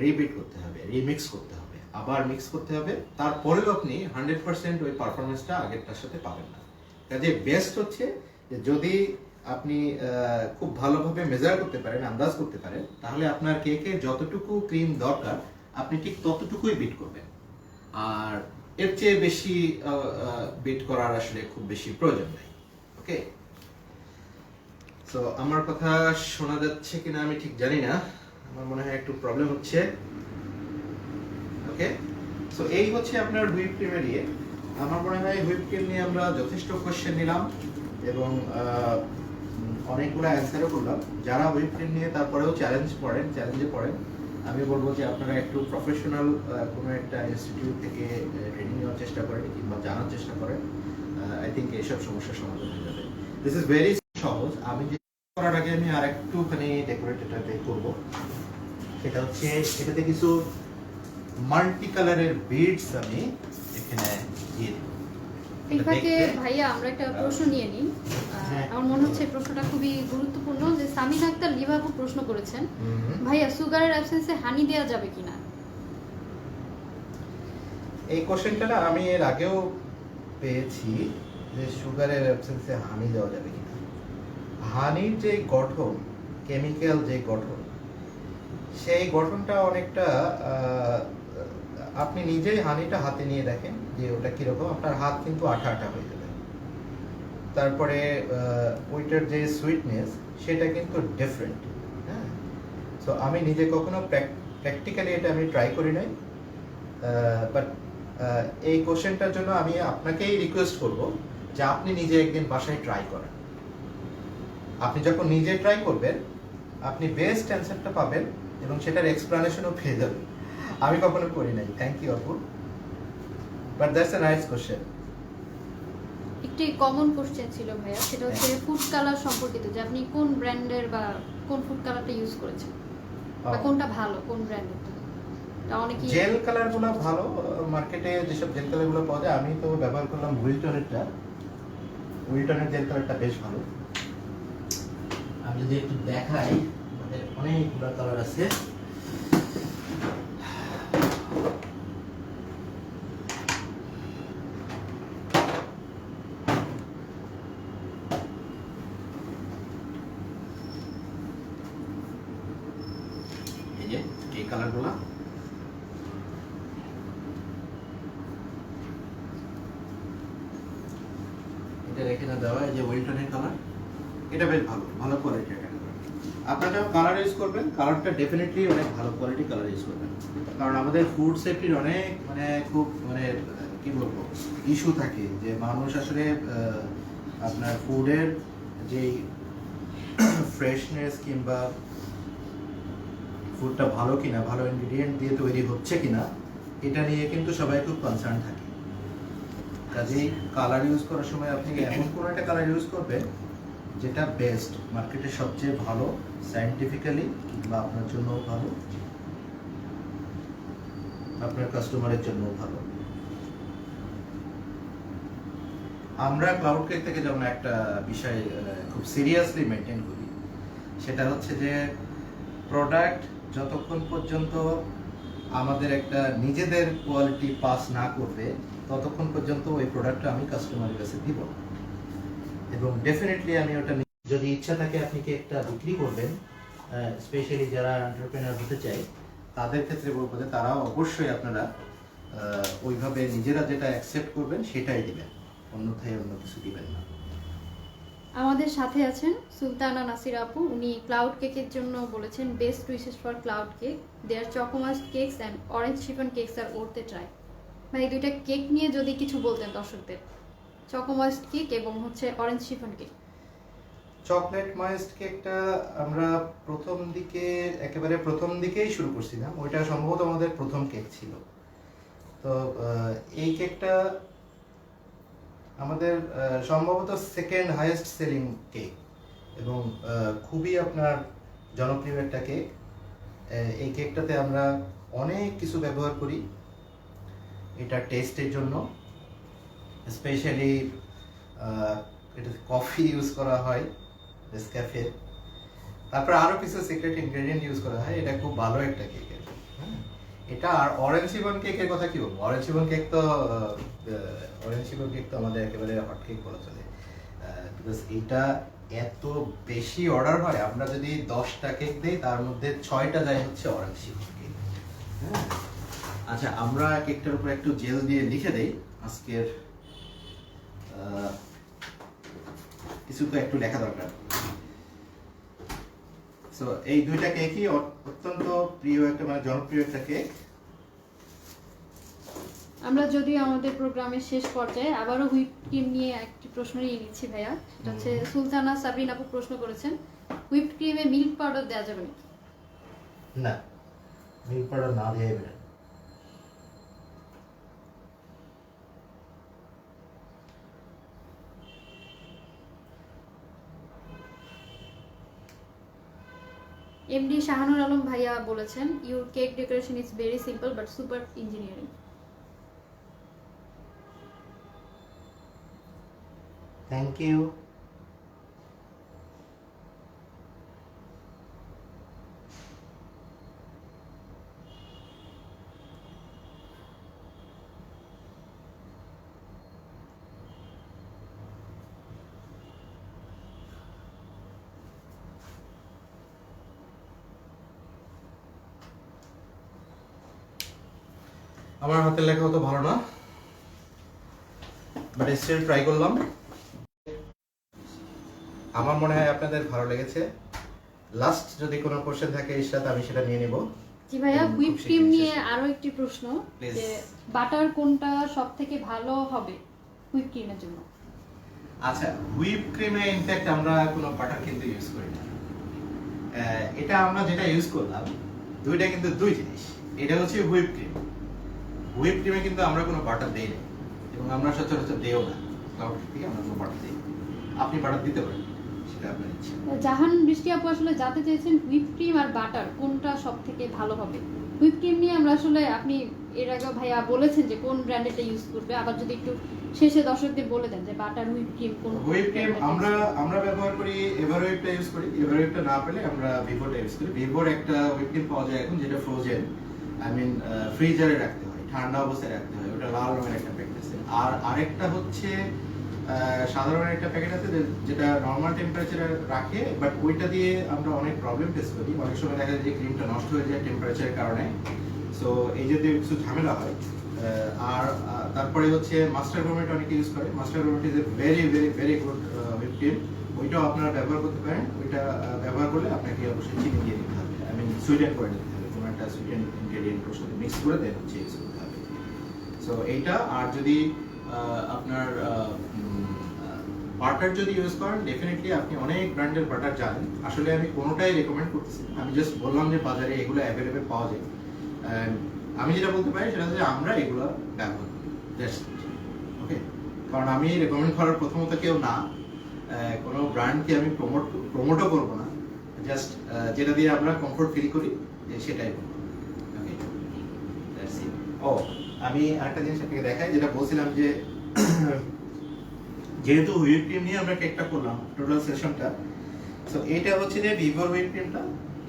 রিবিট করতে হবে, রিমিক্স করতে হবে, আবার মিক্স করতে হবে, তারপরেও আপনি 100% ওই পারফরমেন্সটা আগেরটার সাথে পাবেন না। কাজে বেস্ট হচ্ছে যে যদি আপনি খুব ভালোভাবে মেজার করতে পারেন, আন্দাজ করতে পারেন, তাহলে আপনার কেকে যতটুকু ক্রিম দরকার আপনি ঠিক ততটুকুই বিট করবেন। আর এর চেয়ে বেশি বিট করার আসলে খুব বেশি প্রয়োজন নেই। ওকে, সো আমার কথা শোনা যাচ্ছে কিনা আমি ঠিক জানি না, আমার মনে হয় একটু প্রবলেম হচ্ছে। ওকে, সো এই হচ্ছে আপনার হুইপ ক্রিমের ইয়ে। আমার মনে হয় হুইপ ক্রিম নিয়ে আমরা যথেষ্ট কোশ্চেন নিলাম এবং অনেকগুলো অ্যান্সারও করলাম। যারা হুইপ ক্রিম নিয়ে তারপরেও চ্যালেঞ্জে পড়েন, আমি বলবো যে আপনারা একটু প্রফেশনাল কোনো একটা ইনস্টিটিউট থেকে ট্রেনিং নেওয়ার চেষ্টা করেন কিংবা জানার চেষ্টা করেন। আই থিঙ্ক এইসব সমস্যার সমাধান হয়ে যাবে। দিস ইজ ভেরি সহজ। আমি যে করার আগে আমি আর একটুখানি ডেকোরেট এটাতে করবো, সেটা হচ্ছে এটাতে কিছু মাল্টি কালারের বিডস আমি এখানে দিয়ে দেব। এই ফাঁকে দেখতে- ভাইয়া আমরা একটা প্রশ্ন নিয়ে নিই। হ্যাঁ। আমার মনে হচ্ছে এই প্রশ্নটা খুবই গুরুত্বপূর্ণ, যে সামিন আক্তার লিভাপু প্রশ্ন করেছেন, হুম। ভাইয়া সুগারের অ্যাবসেন্সে হানি দেওয়া যাবে কিনা? এই কোশ্চেনটা না আমি এর আগেও পেয়েছি যে সুগারের অ্যাবসেন্সে হানি দেওয়া যাবে কিনা। হানির যে গঠন, কেমিক্যাল যে গঠন, সেই গঠনটা অনেকটা আপনি নিজেই হানিটা হাতে নিয়ে দেখেন যে ওটা কিরকম। আপনার হাত কিন্তু আঠা আঠা হয়ে যাবে। তারপরে ওইটার যে সুইটনেস সেটা কিন্তু ডিফারেন্ট। হ্যাঁ, সো আমি নিজে কখনো প্র্যাকটিক্যালি এটা আমি ট্রাই করি নাই, বাট এই কোশ্চেনটার জন্য আমি আপনাকেই রিকোয়েস্ট করব যে আপনি নিজে একদিন বাসায় ট্রাই করেন। আপনি যখন নিজে ট্রাই করবেন আপনি বেস্ট অ্যান্সারটা পাবেন এবং সেটার এক্সপ্লানেশনও পেয়ে যাবেন। আমি কখনো করি নাই। থ্যাংক ইউ অপুর, but that's a nice question. একটি কমন কোশ্চেন ছিল ভাইয়া, সেটা হচ্ছে ফুড কালার সম্পর্কিত, যে আপনি কোন ব্র্যান্ডের বা কোন ফুড কালারটা ইউজ করেছেন, বা কোনটা ভালো, কোন ব্র্যান্ডের। অনেকে জেল কালারগুলো ভালো, মার্কেটে যেসব জেল কালারগুলো পাওয়া যায় আমি তো ব্যবহার করলাম উইলটনেরটা। উইলটনের জেল কালারটা বেশ ভালো। আমি যদি একটু দেখাই, আমাদের অনেকগুলো কালার আছে। এই যে এই কালারগুলো, এটা এখানে দেওয়া, এই যে ওয়েলটনের কালার, এটা বেশ ভালো, ভালো কোয়ালিটির একটা কালার। আপনারা যখন কালার ইউজ করবেন, কালারটা ডেফিনেটলি অনেক ভালো কোয়ালিটি কালার ইউজ করবেন, কারণ আমাদের ফুড সেফটির অনেক খুব কি বলবো ইস্যু থাকে, যে মানুষ আসলে আপনার ফুডের যেই ফ্রেশনেস কিংবা ফুডটা ভালো কিনা, ভালো ইনগ্রেডিয়েন্ট দিয়ে তৈরি হচ্ছে কিনা, এটা নিয়ে কিন্তু সবাই খুব কনসার্ন থাকে। কাজেই কালার ইউজ করার সময় আপনি এমন কোনো একটা কালার ইউজ করবেন যেটা বেস্ট, মার্কেটে সবচেয়ে ভালো, সায়েন্টিফিক্যালি কিংবা আপনার জন্য ভালো, আপনার কাস্টমারের জন্য ভালো। আমরা ক্লাউড কেক থেকে যেমন একটা বিষয় খুব সিরিয়াসলি মেনটেন করি, সেটা হচ্ছে যে প্রোডাক্ট যতক্ষণ পর্যন্ত আমাদের একটা নিজেদের কোয়ালিটি পাস না করবে ততক্ষণ পর্যন্ত ওই প্রোডাক্টটা আমি কাস্টমারের কাছে দিব না। এবং ডেফিনেটলি আমি ওটা যদি ইচ্ছা থাকে আপনি কেকটা বিক্রি করবেন, স্পেশালি যারা এন্টারপ্রেনার হতে চায় তাদের ক্ষেত্রে বলবো যে তারা অবশ্যই আপনারা ওইভাবে নিজেরা যেটা অ্যাকসেপ্ট করবেন সেটাই দিবেন, অন্যথায় অন্য কিছু দিবেন না। আমাদের সাথে আছেন সুলতানা নাসির আপু, উনি ক্লাউড কেকের জন্য বলেছেন best wishes for cloud cake, their Chocomast cakes and orange chiffon cakes are worth a try. ভাই এই দুইটা কেক নিয়ে যদি কিছু বলতেন দর্শকদের, চকোমাস্ট কেক এবং হচ্ছে orange chiffon cake. Chocolate moist কেকটা আমরা একেবারে প্রথম দিকেই শুরু করছিলাম, ওইটা সম্ভবত আমাদের প্রথম কেক ছিল। তো এই কেকটা আমাদের সম্ভবত সেকেন্ড হাইয়েস্ট সেলিং কেক এবং খুবই আপনার জনপ্রিয় একটা কেক। এই কেকটাতে আমরা অনেক কিছু ব্যবহার করি এটা টেস্টের জন্য, স্পেশালি এটাতে কফি ইউজ করা হয় নেসক্যাফে, তারপর আরো কিছু সিক্রেট ইনগ্রেডিয়েন্ট ইউজ করা হয়। এটা খুব ভালো একটা কেক। এটা আর অরেঞ্জ শিফন কেকের কথা কি বলবো, অরেঞ্জ শিফন কেক তো আমাদের একেবারে হট কেক বলা চলে, বিকজ এটা এত বেশি অর্ডার হয়। আমরা যদি 10টা কেক দেই তার মধ্যে 6টা যায় হচ্ছে অরেঞ্জ শিফন কেক। হ্যাঁ, আচ্ছা আমরা কেকটার উপর একটু জেল দিয়ে লিখে দেই আজকের কিছু তো একটু লেখা দরকার। সো এই দুইটা কেকই অত্যন্ত প্রিয় একটা জনপ্রিয় একটা কেক। আমরা যদি আমাদের প্রোগ্রামের শেষ পর্যায়ে আবারও হুইপ ক্রিম নিয়ে একটি প্রশ্ন নিয়ে নিচ্ছি ভাইয়া, সেটা হচ্ছে সুলতানা সাবরিন আপু প্রশ্ন করেছেন হুইপ ক্রিমে মিল্ক পাউডার দেওয়া যাবে নাকি? না, মিল্ক পাউডার না দিয়ে বেটার। এমডি শাহানুর আলম ভাইয়া বলেছেন your cake decoration is very simple but super engineering. Thank you. আমার হাতের লেখা অত ভালো না, বাট স্টিল ট্রাই করলাম। আমার মনে হয় আপনাদের ভালো লেগেছে। লাস্ট যদি কোনো কোশ্চেন থাকে ইশরাত, আমি সেটা নিয়ে নিব। জি ভাইয়া, খুব হুইপ শীঘ্রই ক্রিম শেষ। নিয়ে আরো একটি প্রশ্ন, Please. যে বাটার কোনটা সবথেকে ভালো হবে হুইপ ক্রিমের জন্য? আচ্ছা, হুইপ ক্রিমে ইনফ্যাক্ট আমরা কোনো বাটার কিন্তু ইউজ করি না। এটা আমরা যেটা ইউজ করলাম দুইটা কিন্তু দুই জিনিস। এটা হচ্ছে হুইপ ক্রিম। হুইপ ক্রিমে কিন্তু আমরা কোনো বাটার দেই না, এবং আমরা সচরাচর দেও না। ক্লাউড থেকে আমরা কোনো বাটার দিই না। আপনি বাটার দিতে পারেন, সেটা আপনার ইচ্ছা। জাহান বৃষ্টি আপু আসলে জানতে চেয়েছেন হুইপ ক্রিম আর বাটার কোনটা সবথেকে ভালো হবে। হুইপ ক্রিম নিয়ে আমরা আসলে, আপনি এর আগে ভাইয়া বলেছেন যে কোন ব্র্যান্ডেরটা ইউজ করবে, আবার যদি একটু শেষে দর্শকদের বলে দেন যে বাটার হুইপ ক্রিম কোন হুইপ ক্রিম brand-টা use আমরা ব্যবহার করি, এভারওয়েভটা ইউজ করি। এভারওয়েভটা না পেলে আমরা ভিভোটা ইউজ করি। ভিভোর একটা হুইপ ক্রিম পাওয়া যায় এখন, যেটা ফ্রোজেন, আই মিন ফ্রিজারে রাখতে হয়, ঠান্ডা অবস্থায় রাখতে হয়। ওটা লাল রঙের একটা প্যাকেট আছে। আর আরেকটা হচ্ছে সাধারণ একটা প্যাকেট আছে যেটা নরমাল টেম্পারেচারে রাখে, বাট ওইটা দিয়ে আমরা অনেক প্রবলেম ফেস করি। অনেক সময় দেখা যায় যে ক্রিমটা নষ্ট হয়ে যায় টেম্পারেচারের কারণে। সো এই জাতীয় কিছু ঝামেলা হয়। আর তারপরে হচ্ছে মাস্টার গ্রোমেট অনেকে ইউজ করে। Master gourmet is a very very very good whip cream. ওইটাও আপনারা ব্যবহার করতে পারেন। ওইটা ব্যবহার করলে আপনাকে অবশ্যই চিনি দিয়ে দিতে হবে, আই মিন সুইটেন করে দিতে হবে। কোনো একটা সুইটেন ইনগ্রেডিয়েন্ট ওর সাথে মিক্স করে দেন হচ্ছে ইউজ করতে হবে। সো এইটা। আর যদি আপনার বাটার যদি ইউজ করেন, ডেফিনেটলি আপনি অনেক ব্র্যান্ডের বাটার জানেন। আসলে আমি কোনোটাই রেকমেন্ড করতেছি না, আমি জাস্ট বললাম যে বাজারে এগুলো অ্যাভেলেবেল পাওয়া যায়। আমি যেটা বলতে পারি সেটা হচ্ছে আমরা এগুলো ব্যবহার করি, জাস্ট ওকে। কারণ আমি রেকমেন্ড করার প্রথমত কেউ না, কোনো ব্র্যান্ডকে আমি প্রমোটও করবো না, জাস্ট যেটা দিয়ে আমরা কমফোর্ট ফিল করি সেটাই বলবো। ওকে, দ্যাটস ইট। ও, আমি আরেকটা জিনিস আপনাকে দেখাই, যেটা বলছিলাম যে যেহেতু হুইপ ক্রিম নিয়ে আমরা কেকটা করলাম টোটাল সেশনটা। সো এটা হচ্ছে যে ভিভোর হুইপ ক্রিমটা,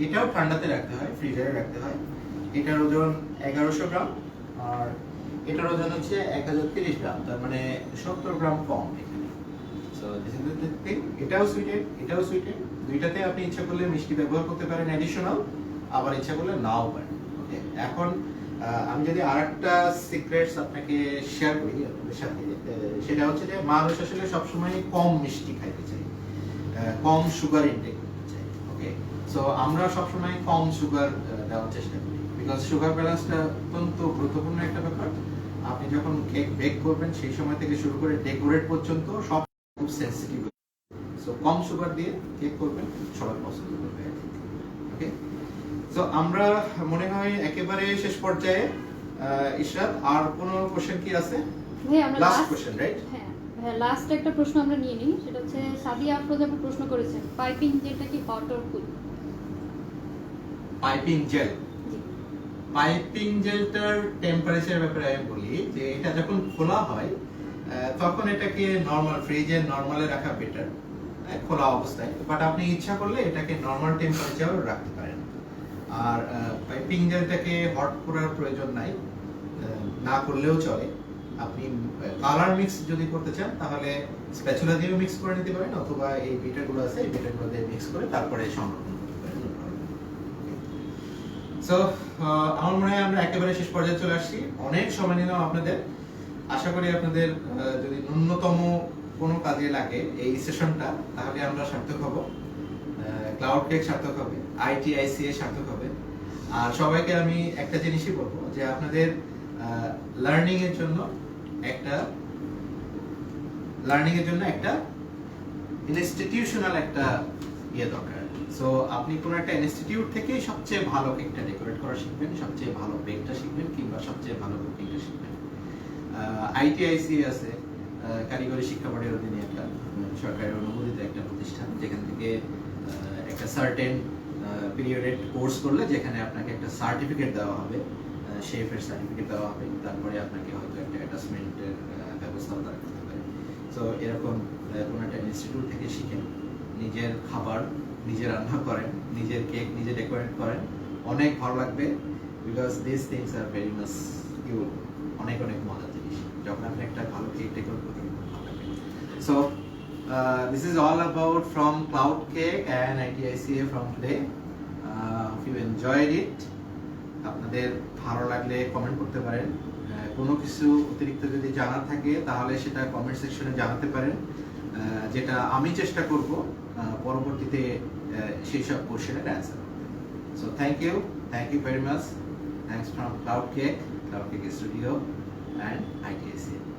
এটাও ঠান্ডাতে রাখতে হয়, ফ্রিজারে রাখতে হয়। এটার ওজন 1100 গ্রাম, আর এটার ওজন হচ্ছে 1030 গ্রাম, তার মানে 70 গ্রাম কম এখানে। So this is the thing. এটাও সুইটেড, এটাও সুইটেড। দুইটাতে আপনি ইচ্ছা করলে মিষ্টি ব্যবহার করতে পারেন অ্যাডিশনাল, আবার ইচ্ছা করলে নাও পারেন। ওকে, এখন আমি যদি আরেকটা সিক্রেটস আপনাকে শেয়ার করি আপনাদের সাথে, সেটা হচ্ছে যে মানুষ আসলে সবসময় কম মিষ্টি খাইতে চাই, কম সুগার ইনটেক করতে চাই। ওকে, সো আমরা সবসময় কম সুগার দেওয়ার চেষ্টা করি, বিকজ সুগার ব্যালেন্সটা অত্যন্ত গুরুত্বপূর্ণ একটা ব্যাপার। আপনি যখন কেক বেক করবেন সেই সময় থেকে শুরু করে ডেকোরেট পর্যন্ত সব খুব সেনসিটিভ। সো কম সুগার দিয়ে কেক করবেন, সবাই পছন্দ করবে। ওকে, সো আমরা মনে হয় একেবারে শেষ পর্যায়ে। ইশরাত, আর কোনো কোশ্চেন কি আছে? ভাই আমরা লাস্ট কোশ্চেন, রাইট? হ্যাঁ ভাই, লাস্ট একটা প্রশ্ন আমরা নিয়ে নিই, সেটা হচ্ছে সাদিয়া আফরোজ আপু প্রশ্ন করেছেন পাইপিং জেলটা কি hot or cool? Piping gel, জি পাইপিং জেলটার টেম্পারেচারের ব্যাপারে আমি বলি যে এটা যখন খোলা হয় তখন এটাকে নরমাল ফ্রিজে নরমালে রাখা বেটার, খোলা অবস্থায়। বাট আপনি ইচ্ছা করলে এটাকে নরমাল টেম্পারেচারেও রাখতে পারেন। আর পাইপিং জেলটাকে হট করার প্রয়োজন নাই, না করলেও চলে। আপনি কালার মিক্স যদি করতে চান তাহলে স্প্যাচুলা দিয়েও মিক্স করে নিতে পারেন, অথবা এই বিটারগুলো আছে এই বিটারগুলো দিয়ে মিক্স করে তারপরে সংরক্ষণ করতে পারেন। সো আমার মনে হয় আমরা একেবারে শেষ পর্যায়ে চলে আসছি। অনেক সময় নিলাম আপনাদের। আশা করি আপনাদের যদি ন্যূনতম কোনো কাজে লাগে এই সেশনটা, তাহলে আমরা সার্থক হব, ক্লাউড কেক সার্থক হবে, ITICA সার্থক হবে। আর সবাইকে আমি একটা জিনিসই বলবো যে আপনাদের লার্নিং এর জন্য একটা ইনস্টিটিউশনাল একটা ইয়ে দরকার। সো আপনি কোনো একটা ইনস্টিটিউট থেকে সবচেয়ে ভালো কেকটা ডেকোরেট করা শিখবেন, সবচেয়ে ভালো বেকটা শিখবেন, কিংবা সবচেয়ে ভালো কুকিংটা শিখবেন। ITICA আছে, কারিগরি শিক্ষা বোর্ডের অধীনে একটা সরকারের অনুমোদিত একটা প্রতিষ্ঠান, যেখান থেকে একটা সার্টেন পিরিয়ডেড কোর্স করলে যেখানে আপনাকে একটা সার্টিফিকেট দেওয়া হবে, শেফের সার্টিফিকেট দেওয়া হবে, তারপরে আপনাকে হয়তো একটা অ্যাটাচমেন্টের ব্যবস্থাও তারা করতে পারে। সো এরকম কোনো একটা ইনস্টিটিউট থেকে শিখেন, নিজের খাবার নিজে রান্না করেন, নিজের কেক নিজে ডেকোরেট করেন, অনেক ভালো লাগবে। Because this things are very much you, অনেক অনেক মজার জিনিস যখন আপনি একটা ভালো কেক ডেকোরেট করতে ভালো লাগবে। So this is all about from Cloud Cake and ITICA from today. If you enjoyed it, আপনাদের ভালো লাগলে কমেন্ট করতে পারেন। কোনো কিছু অতিরিক্ত যদি জানার থাকে তাহলে সেটা কমেন্ট সেকশনে জানাতে পারেন, যেটা আমি চেষ্টা করব পরবর্তীতে সেই সব কোশ্চেনের অ্যান্সার করতে। So thank you very much. Thanks from Cloud Cake Studio and ITICA.